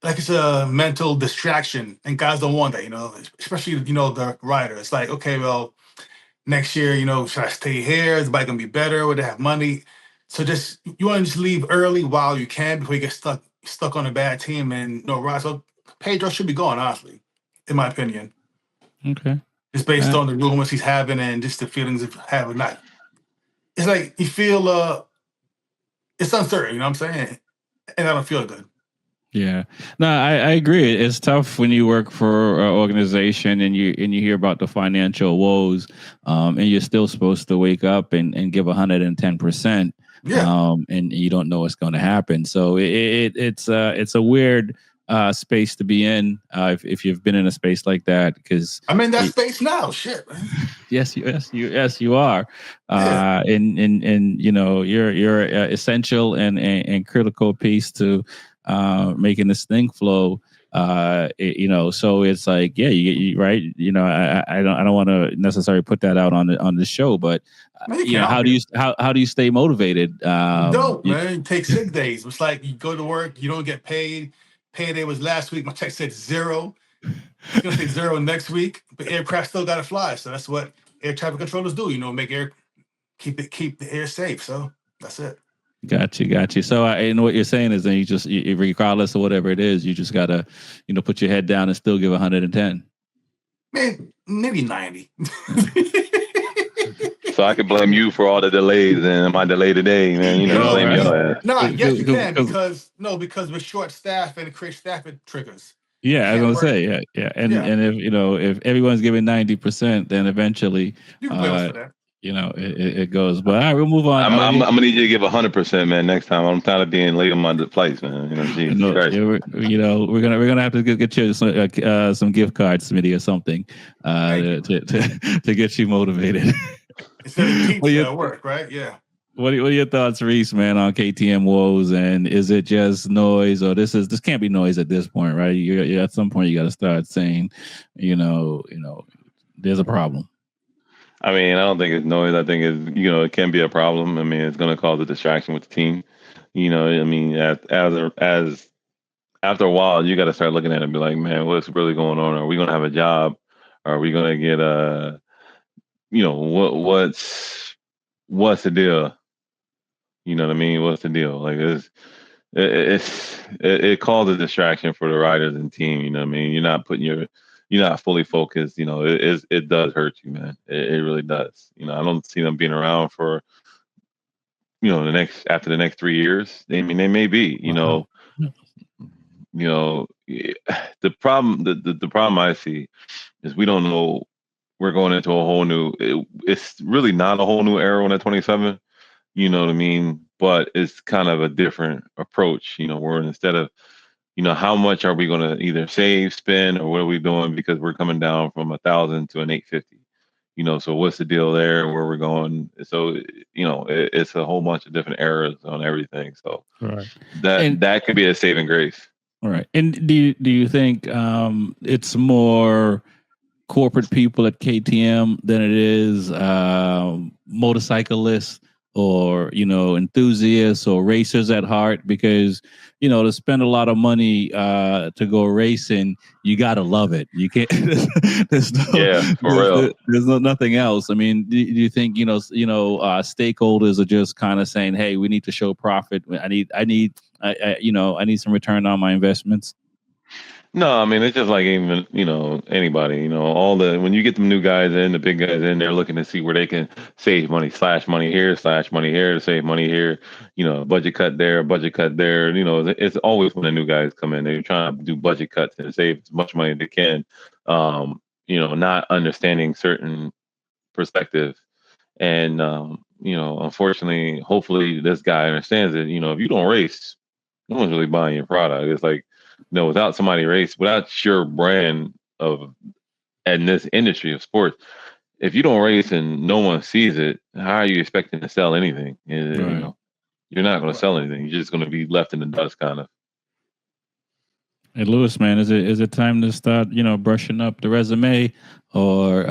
Speaker 3: it's a mental distraction, and guys don't want that, especially, the rider. It's like, okay, well, next year, should I stay here? Is the bike gonna be better? Would they have money? So you want to just leave early while you can before you get stuck on a bad team and no ride. So Pedro should be gone, honestly, in my opinion.
Speaker 1: Okay.
Speaker 3: Just based on the rumors he's having and just the feelings of having not. It's like you feel it's uncertain, you know what I'm saying? And I don't feel good.
Speaker 1: Yeah, no, I agree. It's tough when you work for an organization and you hear about the financial woes, and you're still supposed to wake up and give 110%.
Speaker 3: Yeah.
Speaker 1: And you don't know what's going to happen. So it's a weird space to be in if you've been in a space like that, because
Speaker 3: I'm in that space now. Shit, man.
Speaker 1: Yes, you are.
Speaker 3: Yeah.
Speaker 1: And you're essential and critical piece to making this thing flow. So it's like, yeah, you right. I don't want to necessarily put that out on the show, but how do you stay motivated?
Speaker 3: Man. You take sick days. It's like you go to work, you don't get paid. Payday was last week. My check said 0. It's gonna say 0 next week, but aircraft still gotta fly. So that's what air traffic controllers do. Make keep the air safe. So that's it.
Speaker 1: Got you. So and what you're saying is, then you regardless of whatever it is, you just gotta, put your head down and still give 110.
Speaker 3: Man, maybe 90.
Speaker 4: So I can blame you for all the delays and my delay today, man. Blame your ass.
Speaker 3: No, yes, you can, because we're short staff and it creates staffing triggers.
Speaker 1: Yeah, I was gonna say, yeah. And if everyone's giving 90%, then eventually
Speaker 3: you can blame us for that.
Speaker 1: It goes. But all right, we'll move on.
Speaker 4: I'm gonna need you to give 100%, man. Next time, I'm tired of being late on my flights, man. Jesus Christ.
Speaker 1: We're gonna have to get you some gift cards, Smitty, or something, to get you motivated.
Speaker 3: Instead of pizza at work, right? Yeah.
Speaker 1: What are your thoughts, Reese, man, on KTM woes? And is it just noise, or this can't be noise at this point, right? You at some point you got to start saying, there's a problem.
Speaker 4: I mean, I don't think it's noise. I think it can be a problem. I mean, it's going to cause a distraction with the team. I mean, as after a while, you got to start looking at it and be like, man, what's really going on? Are we going to have a job? Are we going to get what's the deal? You know what I mean? What's the deal? Like it causes a distraction for the riders and team. You know what I mean? You're not fully focused. It does hurt you, man. It really does. I don't see them being around for after the next 3 years. I mean, they may be. The problem I see is we don't know. We're going into a whole new. It's really not a whole new era on the 27. You know what I mean? But it's kind of a different approach. Where instead of, how much are we going to either save, spend, or what are we doing? Because we're coming down from 1,000 to an 850. So what's the deal there? Where we're going? So it's a whole bunch of different errors on everything. So that could be a saving grace.
Speaker 1: All right. And do you think it's more corporate people at KTM than it is motorcyclists or enthusiasts or racers at heart? Because to spend a lot of money to go racing, you gotta love it. You can't. There's nothing else. I mean, do you think stakeholders are just kind of saying, hey, we need to show profit. I need some return on my investments?
Speaker 4: No, I mean it's just like even anybody, when you get the new guys in, the big guys in, they're looking to see where they can save money, slash money here, slash money here, save money here, budget cut there, budget cut there. It's always when the new guys come in, they're trying to do budget cuts and save as much money as they can. Not understanding certain perspectives, and unfortunately, hopefully, this guy understands that if you don't race, no one's really buying your product. It's like, without somebody without your brand of in this industry of sports, if you don't race and no one sees it, how are you expecting to sell anything?
Speaker 1: Right.
Speaker 4: You're not going to sell anything. You're just going to be left in the dust, kind of.
Speaker 1: Hey, Lewis, man, is it time to start, brushing up the resume, or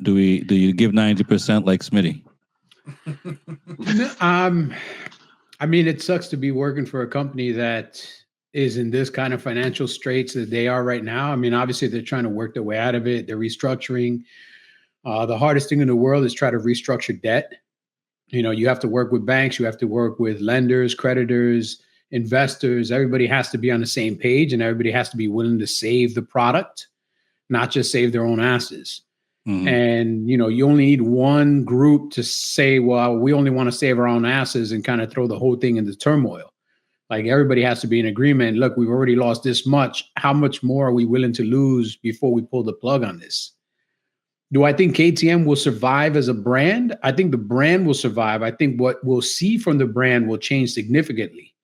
Speaker 1: do you give 90% like Smitty?
Speaker 2: I mean, it sucks to be working for a company that is in this kind of financial straits that they are right now. I mean, obviously they're trying to work their way out of it. They're restructuring. The hardest thing in the world is try to restructure debt. You have to work with banks, you have to work with lenders, creditors, investors. Everybody has to be on the same page, and everybody has to be willing to save the product, not just save their own asses. Mm-hmm. And, you only need one group to say, well, we only want to save our own asses, and kind of throw the whole thing into turmoil. Like, everybody has to be in agreement. Look, we've already lost this much. How much more are we willing to lose before we pull the plug on this? Do I think KTM will survive as a brand? I think the brand will survive. I think what we'll see from the brand will change significantly.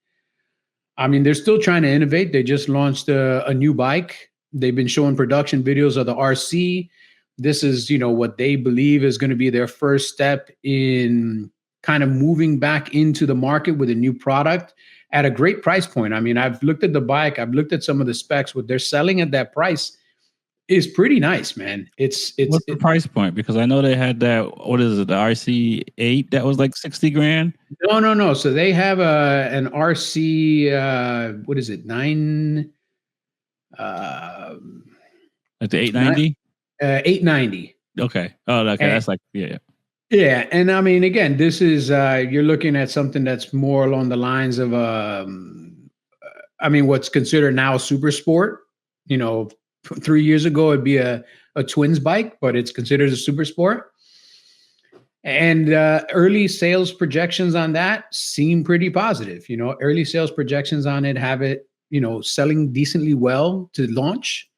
Speaker 2: I mean, they're still trying to innovate. They just launched a new bike. They've been showing production videos of the RC. This is, what they believe is going to be their first step in kind of moving back into the market with a new product at a great price point. I mean, I've looked at the bike. I've looked at some of the specs. What they're selling at that price is pretty nice, man. What's
Speaker 1: the price point? Because I know they had that, what is it, the RC8 that was like 60 grand?
Speaker 2: No. So they have an RC, what is it, 9?
Speaker 1: Like the 890?
Speaker 2: 890.
Speaker 1: Okay. Oh, okay. And that's like, yeah.
Speaker 2: Yeah. And I mean, again, this is, you're looking at something that's more along the lines of, what's considered now a super sport. 3 years ago, it'd be a twins bike, but it's considered a super sport. And early sales projections on that seem pretty positive. Early sales projections on it have it, selling decently well to launch.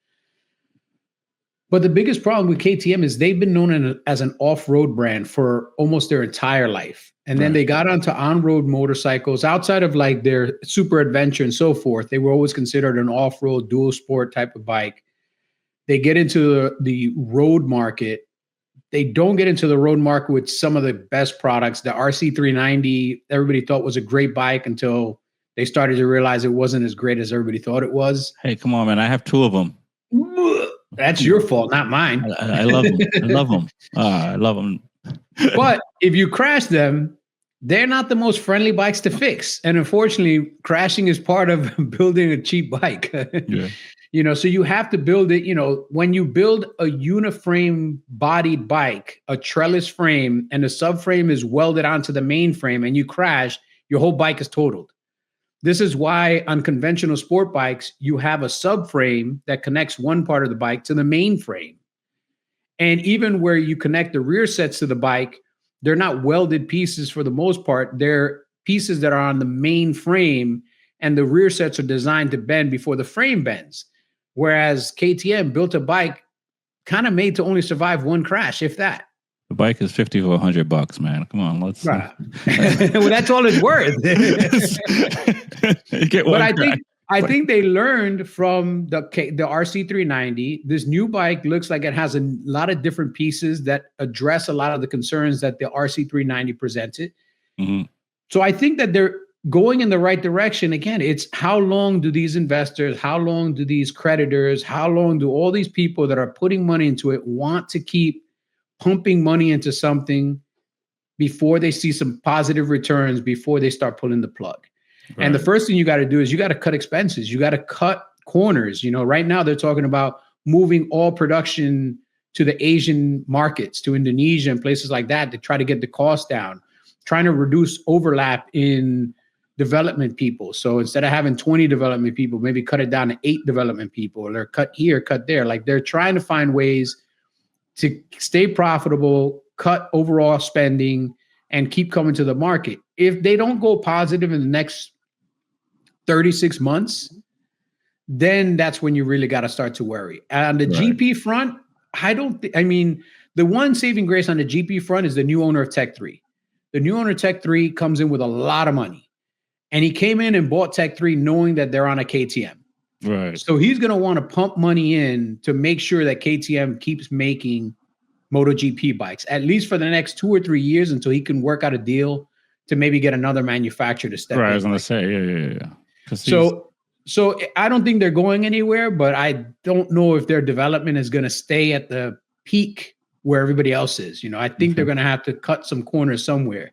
Speaker 2: But the biggest problem with KTM is they've been known as an off-road brand for almost their entire life. And then they got onto on-road motorcycles outside of like their super adventure and so forth. They were always considered an off-road dual sport type of bike. They get into the road market. They don't get into the road market with some of the best products. The RC390, everybody thought was a great bike until they started to realize it wasn't as great as everybody thought it was.
Speaker 1: Hey, come on, man. I have 2 of them.
Speaker 2: That's your fault, not mine.
Speaker 1: I love them. I love them.
Speaker 2: But if you crash them, they're not the most friendly bikes to fix. And unfortunately, crashing is part of building a cheap bike. Yeah. So you have to build it, when you build a uniframe bodied bike, a trellis frame, and the subframe is welded onto the main frame, and you crash, your whole bike is totaled. This is why on conventional sport bikes, you have a subframe that connects one part of the bike to the main frame. And even where you connect the rear sets to the bike, they're not welded pieces for the most part. They're pieces that are on the main frame, and the rear sets are designed to bend before the frame bends. Whereas KTM built a bike kind of made to only survive one crash, if that.
Speaker 1: The bike is $50 or $100, man. Come on, let's.
Speaker 2: Right. Well, that's all it's worth. But I think they learned from the RC390. This new bike looks like it has a lot of different pieces that address a lot of the concerns that the RC390 presented. Mm-hmm. So I think that they're going in the right direction. Again, it's how long do these investors, how long do these creditors, how long do all these people that are putting money into it want to keep pumping money into something before they see some positive returns, before they start pulling the plug? Right. And the first thing you got to do is you got to cut expenses. You got to cut corners. Right now they're talking about moving all production to the Asian markets, to Indonesia and places like that, to try to get the cost down, trying to reduce overlap in development people. So instead of having 20 development people, maybe cut it down to 8 development people, or cut here, cut there. Like they're trying to find ways to stay profitable, cut overall spending, and keep coming to the market. If they don't go positive in the next 36 months, then that's when you really got to start to worry. On the GP front, the one saving grace on the GP front is the new owner of Tech 3. The new owner of Tech 3 comes in with a lot of money. And he came in and bought Tech 3 knowing that they're on a KTM.
Speaker 1: Right.
Speaker 2: So he's going to want to pump money in to make sure that KTM keeps making MotoGP bikes, at least for the next 2 or 3 years, until he can work out a deal to maybe get another manufacturer to step in.
Speaker 1: Right, I was going to say, yeah.
Speaker 2: So I don't think they're going anywhere, but I don't know if their development is going to stay at the peak where everybody else is. I think they're going to have to cut some corners somewhere.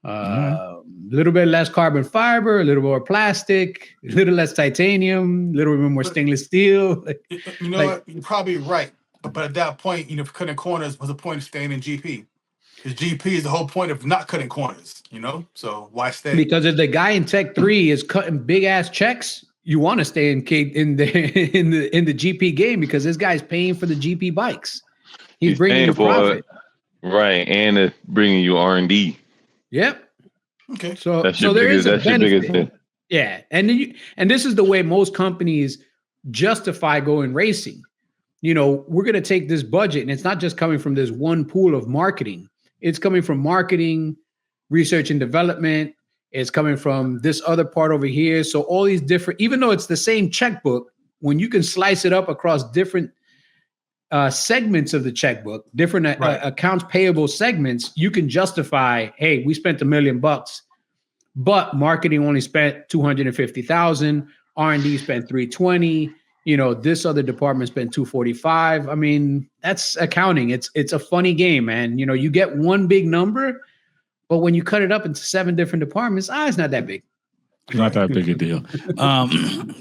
Speaker 2: A little bit less carbon fiber, a little more plastic, a little less titanium, a little bit more stainless steel.
Speaker 3: What? You're probably right. But at that point, cutting corners was the point of staying in GP. Because GP is the whole point of not cutting corners, So why stay?
Speaker 2: Because if the guy in Tech 3 is cutting big ass checks, you want to stay in the GP game, because this guy's paying for the GP bikes. He's bringing you profit.
Speaker 4: Right, and it's bringing you R&D.
Speaker 2: Yep.
Speaker 3: Okay.
Speaker 2: So there is a benefit. Yeah, and this is the way most companies justify going racing. We're going to take this budget, and it's not just coming from this one pool of marketing. It's coming from marketing, research and development. It's coming from this other part over here. So all these different, even though it's the same checkbook, when you can slice it up across different segments of the checkbook, different accounts payable segments, you can justify, hey, we spent $1 million, but marketing only spent 250,000, R&D spent 320. This other department spent 245. I mean, that's accounting. It's a funny game, man. You get one big number, but when you cut it up into 7 different departments, it's not that big.
Speaker 1: Not that big a deal.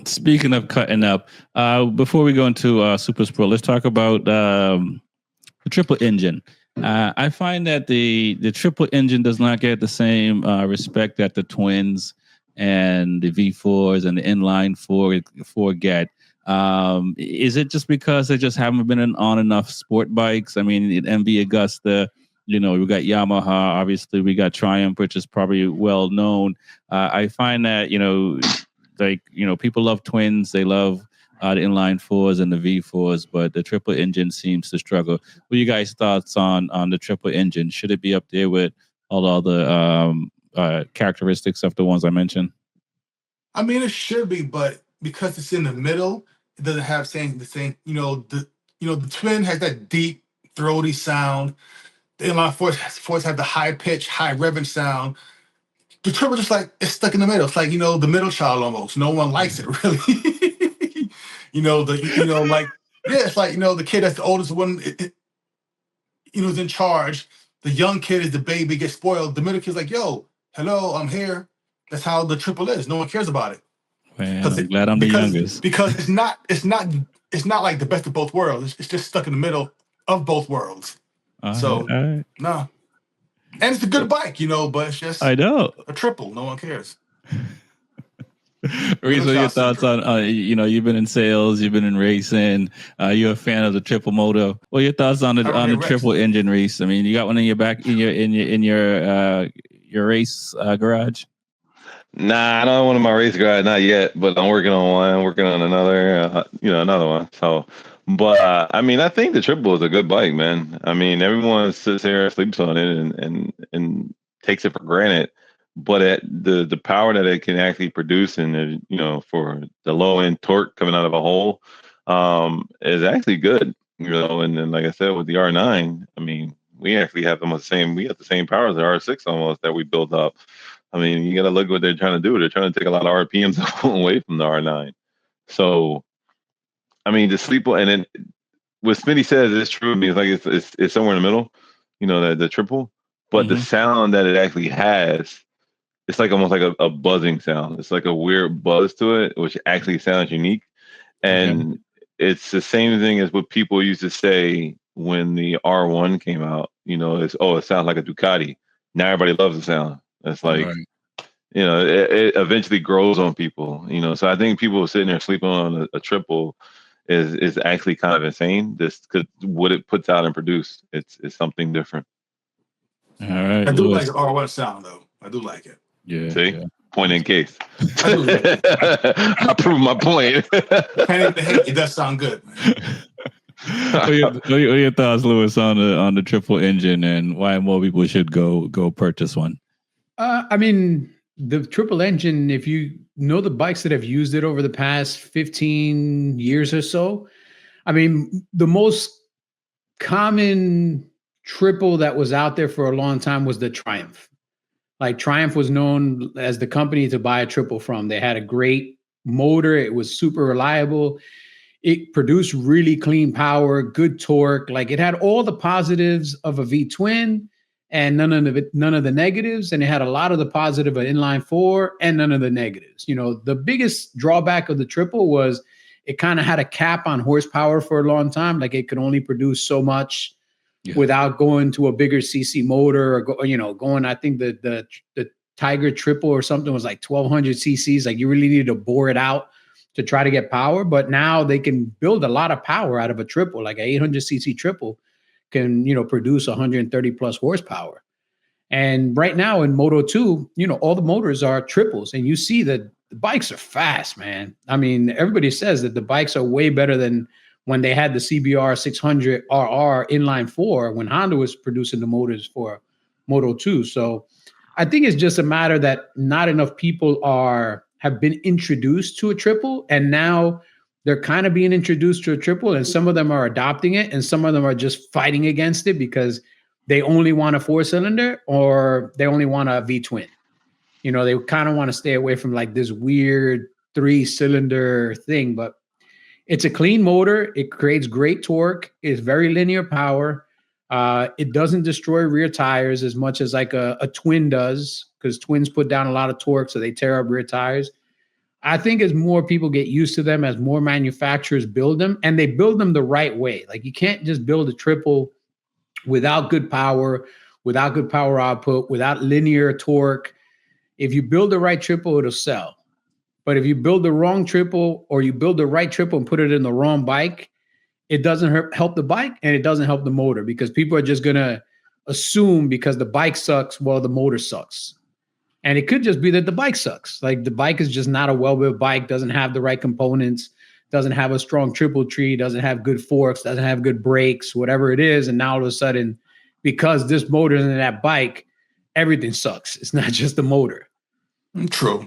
Speaker 1: Speaking of cutting up, before we go into Super Sport, let's talk about the triple engine. I find that the triple engine does not get the same respect that the twins and the V4s and the inline four get. Is it just because they just haven't been on enough sport bikes? I mean, at MV Augusta, we got Yamaha, obviously we got Triumph, which is probably well known. I find that, people love twins. They love the inline fours and the V4s, but the triple engine seems to struggle. What are you guys' thoughts on the triple engine? Should it be up there with all the characteristics of the ones I mentioned? I
Speaker 3: mean, it should be, but because it's in the middle, it doesn't have the same. The twin has that deep, throaty sound. The inline fours have the high pitch, high revving sound. The triple just like it's stuck in the middle. It's like the middle child almost. No one likes it really. It's like the kid that's the oldest one. Is in charge. The young kid is the baby, gets spoiled. The middle kid's like, yo, hello, I'm here. That's how the triple is. No one cares about it.
Speaker 1: Man, I'm glad I'm the youngest.
Speaker 3: Because it's not like the best of both worlds. It's just stuck in the middle of both worlds. No. And it's a good bike, but it's just
Speaker 1: I know
Speaker 3: a triple. No one cares.
Speaker 1: Reese, what are your thoughts on you've been in sales, you've been in racing, you're a fan of the triple moto. What are your thoughts on the triple engine, Reese? I mean, you got one in your back in your race garage?
Speaker 4: Nah, I don't have one in my race garage, not yet, but I'm working on one. I'm working on another one. So, but I mean, I think the triple is a good bike, man. I mean, everyone sits here, sleeps on it, and takes it for granted. But the power that it can actually produce, and for the low end torque coming out of a hole, is actually good. And then like I said with the R9, I mean, we actually have the same power as the R6 almost that we built up. I mean, you got to look what they're trying to do. They're trying to take a lot of RPMs away from the R9. So, I mean, the sleep, and then what Smitty says is true. I mean, it's like it's somewhere in the middle, the triple. But the sound that it actually has, it's like almost like a buzzing sound. It's like a weird buzz to it, which actually sounds unique. And it's the same thing as what people used to say when the R1 came out. It sounds like a Ducati. Now everybody loves the sound. It's like, it eventually grows on people. So I think people sitting there sleeping on a triple is actually kind of insane. Just because what it puts out and produce, it's something different.
Speaker 1: All right,
Speaker 3: I do
Speaker 1: Lewis.
Speaker 3: like the R1 sound though. I do like it.
Speaker 1: Yeah.
Speaker 4: See,
Speaker 1: yeah.
Speaker 4: point in case.
Speaker 3: I do like it.
Speaker 4: I proved my point.
Speaker 3: Can't even hate. It does sound good, man.
Speaker 1: What are your thoughts, Lewis, on the triple engine and why more people should go purchase one?
Speaker 2: I mean, the triple engine, if you know the bikes that have used it over the past 15 years or so, I mean, the most common triple that was out there for a long time was the Triumph. Like Triumph was known as the company to buy a triple from. They had a great motor. It was super reliable. It produced really clean power, good torque. Like it had all the positives of a V twin and none of the negatives. And it had a lot of the positive of inline four and none of the negatives. The biggest drawback of the triple was it kind of had a cap on horsepower for a long time. Like it could only produce so much without going to a bigger CC motor or going. I think the Tiger triple or something was like 1200 cc's. Like you really needed to bore it out to try to get power. But now they can build a lot of power out of a triple. Like an 800 cc triple can produce 130 plus horsepower. And right now in Moto 2, all the motors are triples, and you see that the bikes are fast, man. I mean, everybody says that the bikes are way better than when they had the CBR 600 RR inline four when Honda was producing the motors for Moto 2. So I think it's just a matter that not enough people have been introduced to a triple, and now they're kind of being introduced to a triple, and some of them are adopting it, and some of them are just fighting against it because they only want a 4-cylinder or they only want a V twin. They kind of want to stay away from like this weird 3-cylinder thing, but it's a clean motor. It creates great torque. It's very linear power. It doesn't destroy rear tires as much as like a twin does, because twins put down a lot of torque, so they tear up rear tires. I think as more people get used to them, as more manufacturers build them, and they build them the right way. Like you can't just build a triple without good power, without good power output, without linear torque. If you build the right triple, it'll sell. But if you build the wrong triple, or you build the right triple and put it in the wrong bike, it doesn't help the bike and it doesn't help the motor, because people are just going to assume because the bike sucks, well, the motor sucks. And it could just be that the bike sucks. Like the bike is just not a well-built bike, doesn't have the right components, doesn't have a strong triple tree, doesn't have good forks, doesn't have good brakes, whatever it is. And now all of a sudden, because this motor is in that bike, everything sucks. It's not just the motor.
Speaker 3: True.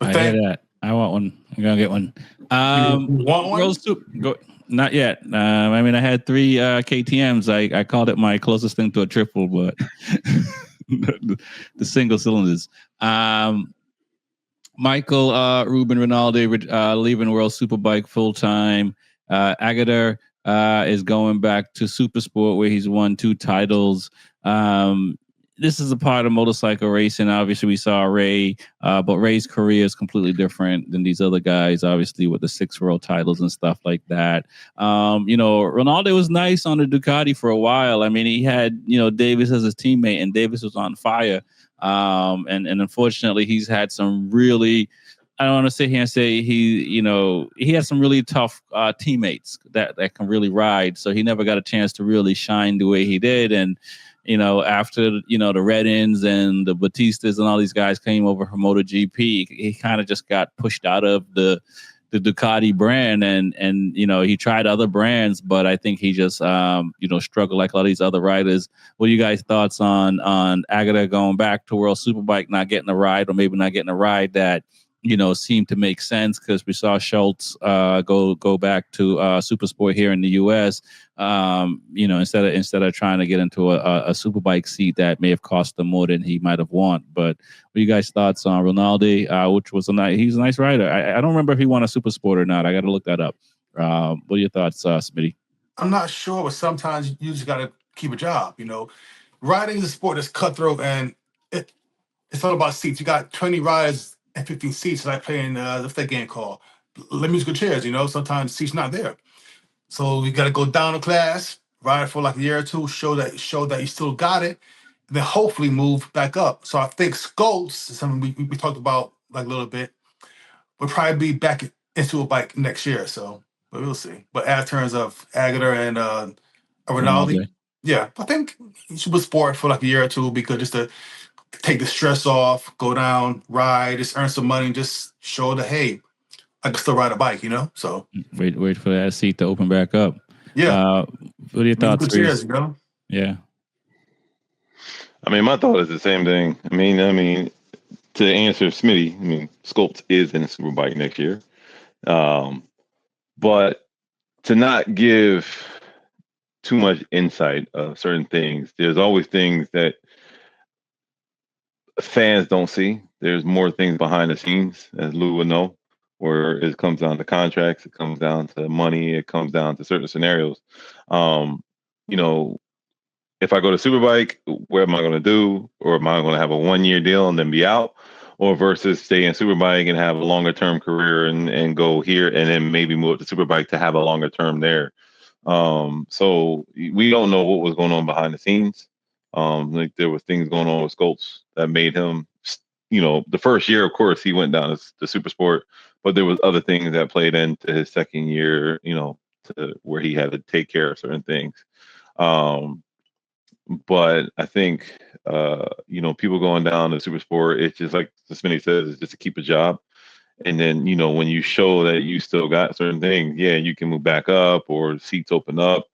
Speaker 1: I hear that. I want one. I'm gonna get one.
Speaker 3: You want one?
Speaker 1: Not yet. I mean, I had 3 KTMs. I called it my closest thing to a triple, but the single cylinders. Michael Ruben Rinaldi leaving World Superbike full time. Agata is going back to Supersport, where he's won 2 titles. This is a part of motorcycle racing. Obviously, we saw Ray, but Ray's career is completely different than these other guys, obviously, with the 6 world titles and stuff like that. Ronaldo was nice on the Ducati for a while. I mean, he had, Davis as his teammate, and Davis was on fire. And unfortunately, he's had some really, I don't want to sit here and say he has some really tough teammates that can really ride. So he never got a chance to really shine the way he did. And, after, the Reddins and the Batistas and all these guys came over from MotoGP, he kind of just got pushed out of the Ducati brand, and he tried other brands, but I think he just struggled like a lot of these other riders. What are you guys' thoughts on Agata going back to World Superbike, not getting a ride, or maybe not getting a ride that seemed to make sense? Because we saw Schultz go back to Supersport here in the US, instead of trying to get into a Superbike seat that may have cost him more than he might have won. But what are you guys' thoughts on Rinaldi, which was he's a nice rider. I don't remember if he won a Supersport or not. I got to look that up. What are your thoughts, Smitty?
Speaker 3: I'm not sure, but sometimes you just got to keep a job. Riding is a sport that's cutthroat, and it's all about seats. You got 20 riders and 15 seats, like playing what's that game called? Les Musical Chairs. Sometimes seats not there, so you got to go down a class, ride for like a year or two, show that you still got it, and then hopefully move back up. So I think Scopes is something we talked about like a little bit. Would probably be back into a bike next year. So, but we'll see. But as terms of Aguilar and Rinaldi, yeah, I think he should sport for like a year or two because just to take the stress off, go down, ride, just earn some money, just show that hey, I can still ride a bike, So
Speaker 1: wait for that seat to open back up.
Speaker 3: Yeah.
Speaker 1: What are your thoughts,
Speaker 3: Chris?
Speaker 1: Yeah.
Speaker 4: I mean, my thought is the same thing. I mean, to answer Smitty, Sculpt is in the Superbike next year. But to not give too much insight of certain things, there's always things that fans don't see. There's more things behind the scenes, as Lou would know, where it comes down to contracts, it comes down to money, it comes down to certain scenarios. If I go to Superbike, what am I going to do? Or am I going to have a 1-year deal and then be out? Or versus stay in Superbike and have a longer term career and go here and then maybe move to Superbike to have a longer term there. So we don't know what was going on behind the scenes. Like there was things going on with Scopes that made him, the first year, of course, he went down to Super Sport, but there was other things that played into his second year, to where he had to take care of certain things. But I think, people going down to Super Sport, it's just like Smitty says, it's just to keep a job. And then, when you show that you still got certain things, yeah, you can move back up or seats open up.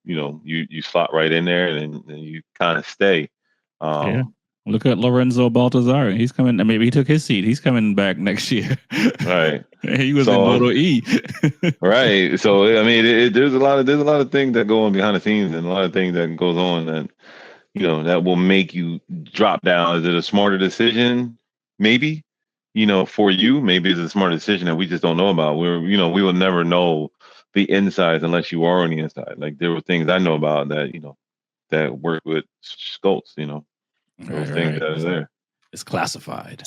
Speaker 4: You slot right in there and then you kind of stay.
Speaker 1: Yeah. Look at Lorenzo Baltazar. He's coming. Maybe he took his seat. He's coming back next year.
Speaker 4: Right.
Speaker 1: He was in Moto E.
Speaker 4: Right. So there's a lot of things that go on behind the scenes and a lot of things that goes on that that will make you drop down. Is it a smarter decision? Maybe. For you, maybe it's a smarter decision that we just don't know about. We will never know the insides unless you are on the inside. Like there were things I know about that that work with Scopes. Those things that are there.
Speaker 1: It's classified.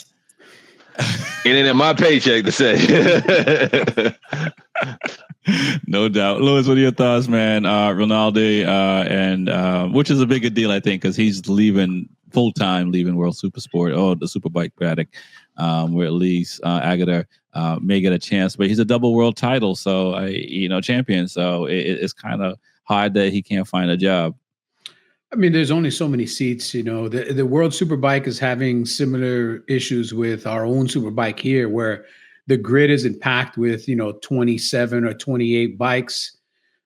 Speaker 4: It ain't in my paycheck to say.
Speaker 1: No doubt. Louis, what are your thoughts, man? Rinaldi, and which is a bigger deal, I think, because he's leaving full-time, leaving World Supersport, the Superbike paddock, where at least Aguilar may get a chance. But he's a double world title, so champion. So it's kind of hard that he can't find a job.
Speaker 2: I mean, there's only so many seats, the World Superbike is having similar issues with our own Superbike here, where the grid isn't packed with, 27 or 28 bikes.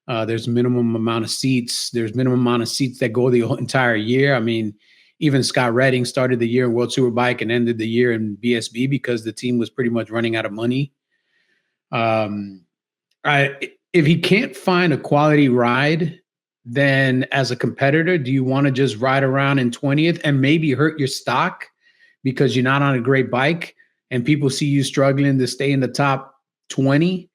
Speaker 2: There's minimum amount of seats. There's minimum amount of seats that go the entire year. I mean, even Scott Redding started the year in World Superbike and ended the year in BSB because the team was pretty much running out of money. If he can't find a quality ride, then as a competitor, do you want to just ride around in 20th and maybe hurt your stock because you're not on a great bike and people see you struggling to stay in the top 20?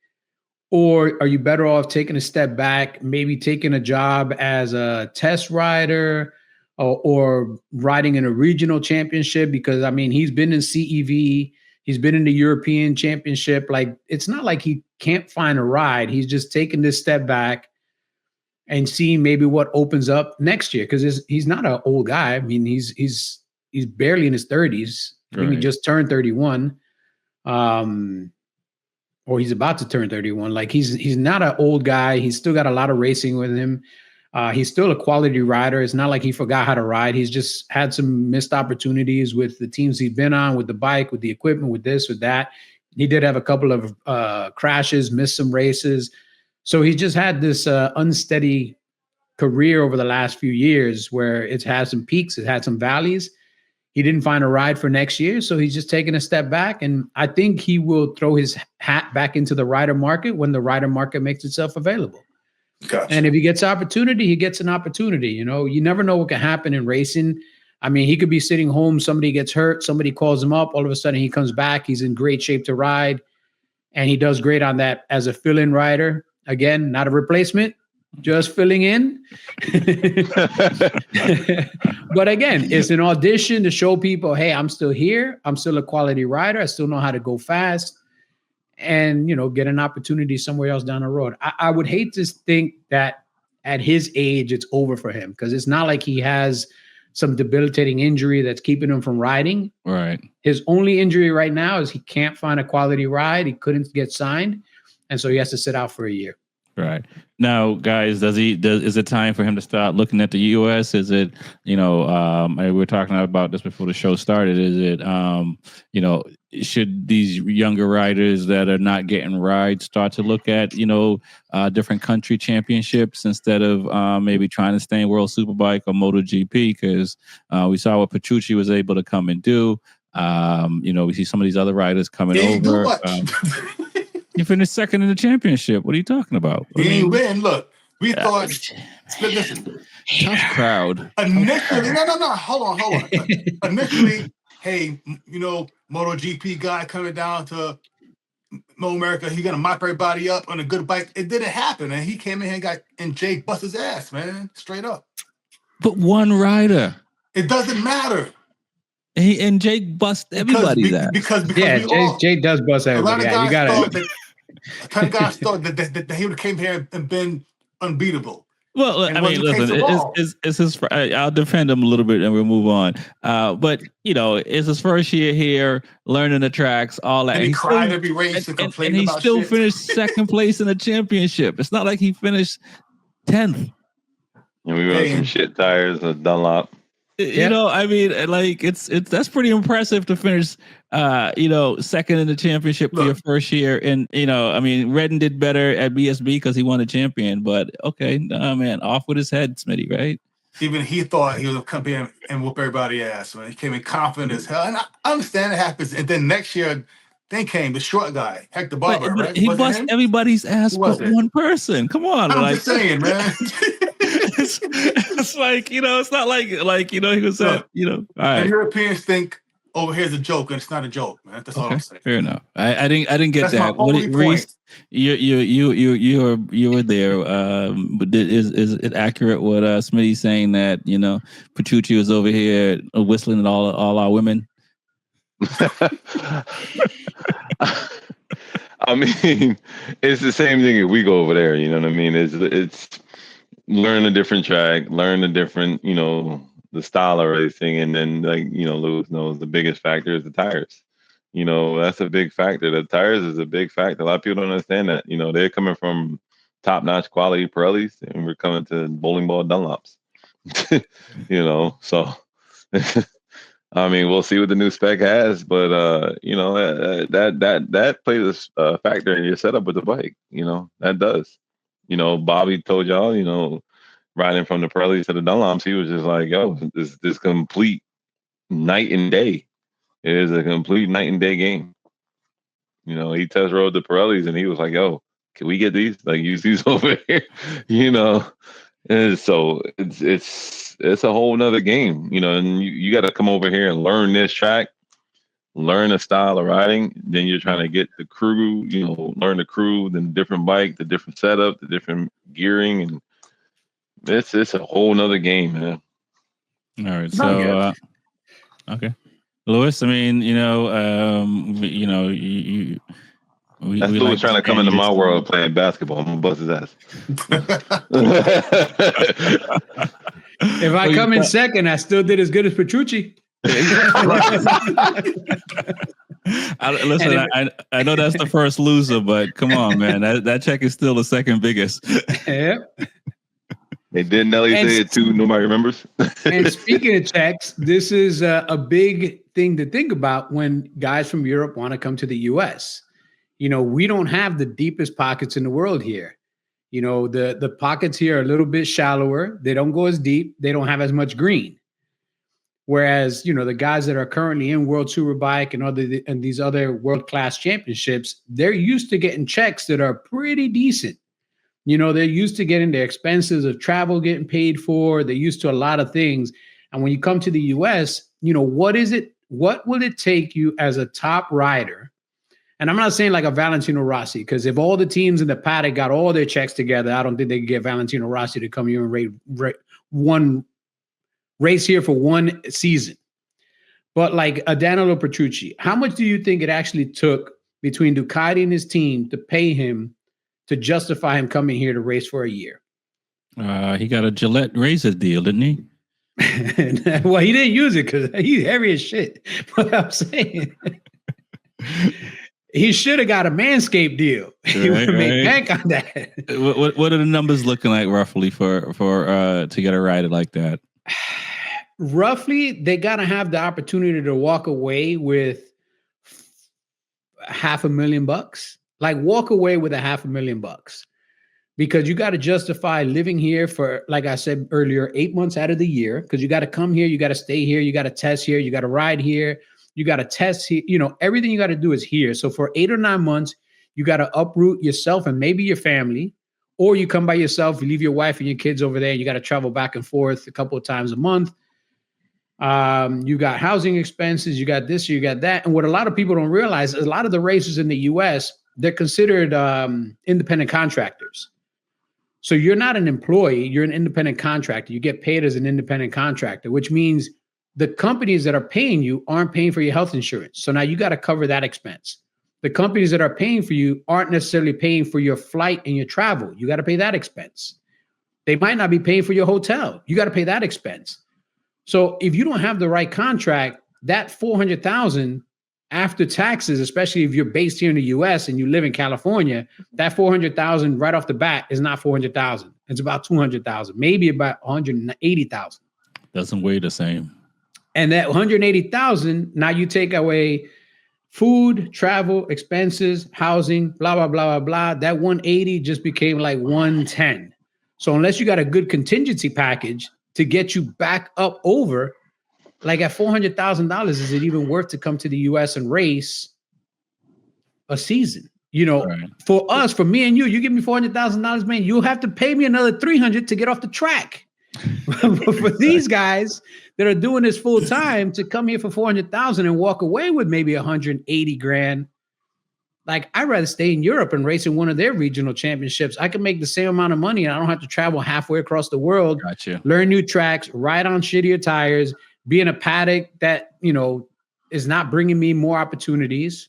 Speaker 2: Or are you better off taking a step back, maybe taking a job as a test rider or riding in a regional championship? Because, he's been in CEV, he's been in the European Championship. Like, it's not like he can't find a ride. He's just taking this step back and seeing maybe what opens up next year, because he's not an old guy. I mean, he's barely in his 30s. I think he just turned 31, or he's about to turn 31. Like he's not an old guy. He's still got a lot of racing with him. He's still a quality rider. It's not like he forgot how to ride. He's just had some missed opportunities with the teams he's been on, with the bike, with the equipment, with this, with that. He did have a couple of crashes, missed some races. So he's just had this unsteady career over the last few years where it's had some peaks, it had some valleys. He didn't find a ride for next year, so he's just taking a step back. And I think he will throw his hat back into the rider market when the rider market makes itself available.
Speaker 3: Gotcha.
Speaker 2: And if he gets opportunity, he gets an opportunity. You never know what can happen in racing. I mean, he could be sitting home, somebody gets hurt, somebody calls him up, all of a sudden he comes back, he's in great shape to ride, and he does great on that as a fill-in rider. Again, not a replacement, just filling in. But again, it's an audition to show people, hey, I'm still here. I'm still a quality rider. I still know how to go fast and, get an opportunity somewhere else down the road. I would hate to think that at his age, it's over for him, because it's not like he has some debilitating injury that's keeping him from riding.
Speaker 1: Right.
Speaker 2: His only injury right now is he can't find a quality ride. He couldn't get signed, and so he has to sit out for a year.
Speaker 1: Right. Now, guys, is it time for him to start looking at the US? Is it, we were talking about this before the show started. Is it, should these younger riders that are not getting rides start to look at, different country championships instead of maybe trying to stay in World Superbike or MotoGP? Because we saw what Petrucci was able to come and do. We see some of these other riders coming over. You finished second in the championship. What are you talking about?
Speaker 3: He didn't win. Look, we thought. Listen,
Speaker 1: tough crowd.
Speaker 3: Initially, no. Hold on. Initially, hey, MotoGP guy coming down to Mo America, he gonna mop everybody up on a good bike. It didn't happen, and he came in here and Jake bust his ass, man, straight up.
Speaker 1: But one rider.
Speaker 3: It doesn't matter.
Speaker 1: And Jake bust everybody's ass.
Speaker 3: Because
Speaker 2: Jake does bust everybody. You got it.
Speaker 3: A ton of guys thought that he would have came here and been unbeatable.
Speaker 1: Well, I mean, listen, it's his. I'll defend him a little bit and we'll move on. But it's his first year here, learning the tracks, all that.
Speaker 3: And he cried every race and complained
Speaker 1: about
Speaker 3: about
Speaker 1: shit. And he still
Speaker 3: shit.
Speaker 1: finished second place in the championship. It's not like he finished 10th.
Speaker 4: And we run some shit tires, a Dunlop.
Speaker 1: I mean, like it's that's pretty impressive to finish, second in the championship for your first year. And I mean, Redden did better at BSB because he won a champion. But okay, man, off with his head, Smitty, right?
Speaker 3: Even he thought he would come in and whoop everybody ass. Man, he came in confident as hell, and I understand it happens. And then next year, then came the short guy, Hector Barber, right?
Speaker 1: He bust everybody's ass but one person. Come on,
Speaker 3: I'm just saying, man.
Speaker 1: It's like it's not like he was saying, all right.
Speaker 3: The Europeans think over here's a joke, and it's not a joke, man. That's all I'm saying.
Speaker 1: Fair enough. I didn't get
Speaker 3: That's
Speaker 1: that.
Speaker 3: My only point.
Speaker 1: You were there. But is it accurate what Smitty's saying that Petrucci was over here whistling at all our women?
Speaker 4: I mean, it's the same thing if we go over there. You know what I mean? It's learn a different track, learn a different, the style of racing, and then Lewis knows the biggest factor is the tires. That's a big factor. The tires is a big factor. A lot of people don't understand that. They're coming from top-notch quality Pirellis, and we're coming to bowling ball Dunlops. So I mean, we'll see what the new spec has, but that plays a factor in your setup with the bike. That does. Bobby told y'all, riding from the Pirellis to the Dunlops, he was just like, yo, this complete night and day. It is a complete night and day game. He test rode the Pirellis and he was like, yo, can we get these? Like, use these over here, And so it's a whole nother game, and you got to come over here and learn this track, learn a style of riding. Then you're trying to get the crew, learn the crew, then the different bike, the different setup, the different gearing, and it's a whole nother game, man.
Speaker 1: All right, so okay, Lewis. I mean,
Speaker 4: That's Lewis trying to come into my world playing basketball. I'm gonna bust his ass.
Speaker 2: If I come in second, I still did as good as Petrucci.
Speaker 1: I know that's the first loser, but come on, man, that check is still the second biggest.
Speaker 2: Yep.
Speaker 4: Hey, didn't Nelly say it too? Nobody remembers.
Speaker 2: And speaking of checks, this is a big thing to think about when guys from Europe want to come to the U.S. We don't have the deepest pockets in the world here. The pockets here are a little bit shallower. They don't go as deep. They don't have as much green. Whereas, the guys that are currently in World Superbike and these other world-class championships, they're used to getting checks that are pretty decent. They're used to getting the expenses of travel getting paid for. They're used to a lot of things. And when you come to the U.S., what will it take you as a top rider? And I'm not saying like a Valentino Rossi, because if all the teams in the paddock got all their checks together, I don't think they could get Valentino Rossi to come here and race here for one season. But like a Danilo Petrucci, how much do you think it actually took between Ducati and his team to pay him to justify him coming here to race for a year?
Speaker 1: He got a Gillette razor deal, didn't he?
Speaker 2: Well, he didn't use it because he's heavy as shit. But I'm saying he should have got a Manscaped deal. He would have made bank on that.
Speaker 1: What are the numbers looking like roughly for to get a rider like that?
Speaker 2: Roughly, they gotta have the opportunity to walk away with $500,000. Like walk away with $500,000. Because you got to justify living here for, like I said earlier, 8 months out of the year. Because you got to come here, you got to stay here, you got to test here, you got to ride here, you got to test here. You know, everything you got to do is here. So for 8 or 9 months, you got to uproot yourself and maybe your family, or you come by yourself, you leave your wife and your kids over there. You got to travel back and forth a couple of times a month. You got housing expenses, you got this, you got that. And what a lot of people don't realize is a lot of the races in the US, they're considered independent contractors. So you're not an employee, you're an independent contractor. You get paid as an independent contractor, which means the companies that are paying you aren't paying for your health insurance. So now you got to cover that expense. The companies that are paying for you aren't necessarily paying for your flight and your travel. You got to pay that expense. They might not be paying for your hotel. You got to pay that expense. So if you don't have the right contract, that $400,000 after taxes, especially if you're based here in the US and you live in California, that $400,000 right off the bat is not $400,000. It's about $200,000, maybe about $180,000. Doesn't
Speaker 1: weigh the same.
Speaker 2: And that $180,000, now you take away food, travel, expenses, housing, blah, blah, blah, blah, blah. That 180 just became like 110. So unless you got a good contingency package to get you back up over, like at $400,000, is it even worth to come to the US and race a season? You know, for us, for me and you give me $400,000, man, you'll have to pay me another $300 to get off the track. For these guys that are doing this full time to come here for $400,000 and walk away with maybe $180,000, like I'd rather stay in Europe and race in one of their regional championships. I can make the same amount of money and I don't have to travel halfway across the world.
Speaker 1: Gotcha.
Speaker 2: Learn new tracks, ride on shittier tires, be in a paddock that, you know, is not bringing me more opportunities.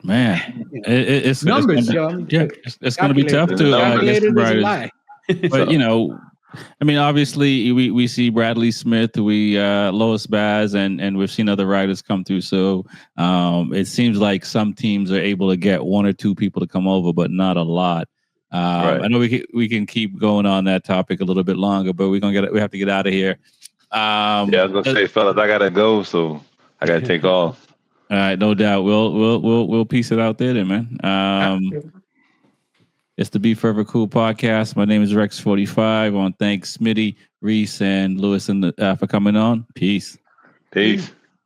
Speaker 1: Man, it's
Speaker 2: numbers.
Speaker 1: It's going to be tough to but you know, I mean, obviously we see Bradley Smith, Lois Baz, and we've seen other riders come through. So it seems like some teams are able to get 1 or 2 people to come over, but not a lot. I know we can keep going on that topic a little bit longer, but we have to get out of here.
Speaker 4: I was gonna say, fellas, I gotta go, so I gotta take off.
Speaker 1: All right, no doubt. We'll piece it out there then, man. It's the Be Forever Cool podcast. My name is Rex 45. I want to thank Smitty, Reese, and Lewis for coming on. Peace.
Speaker 4: Peace.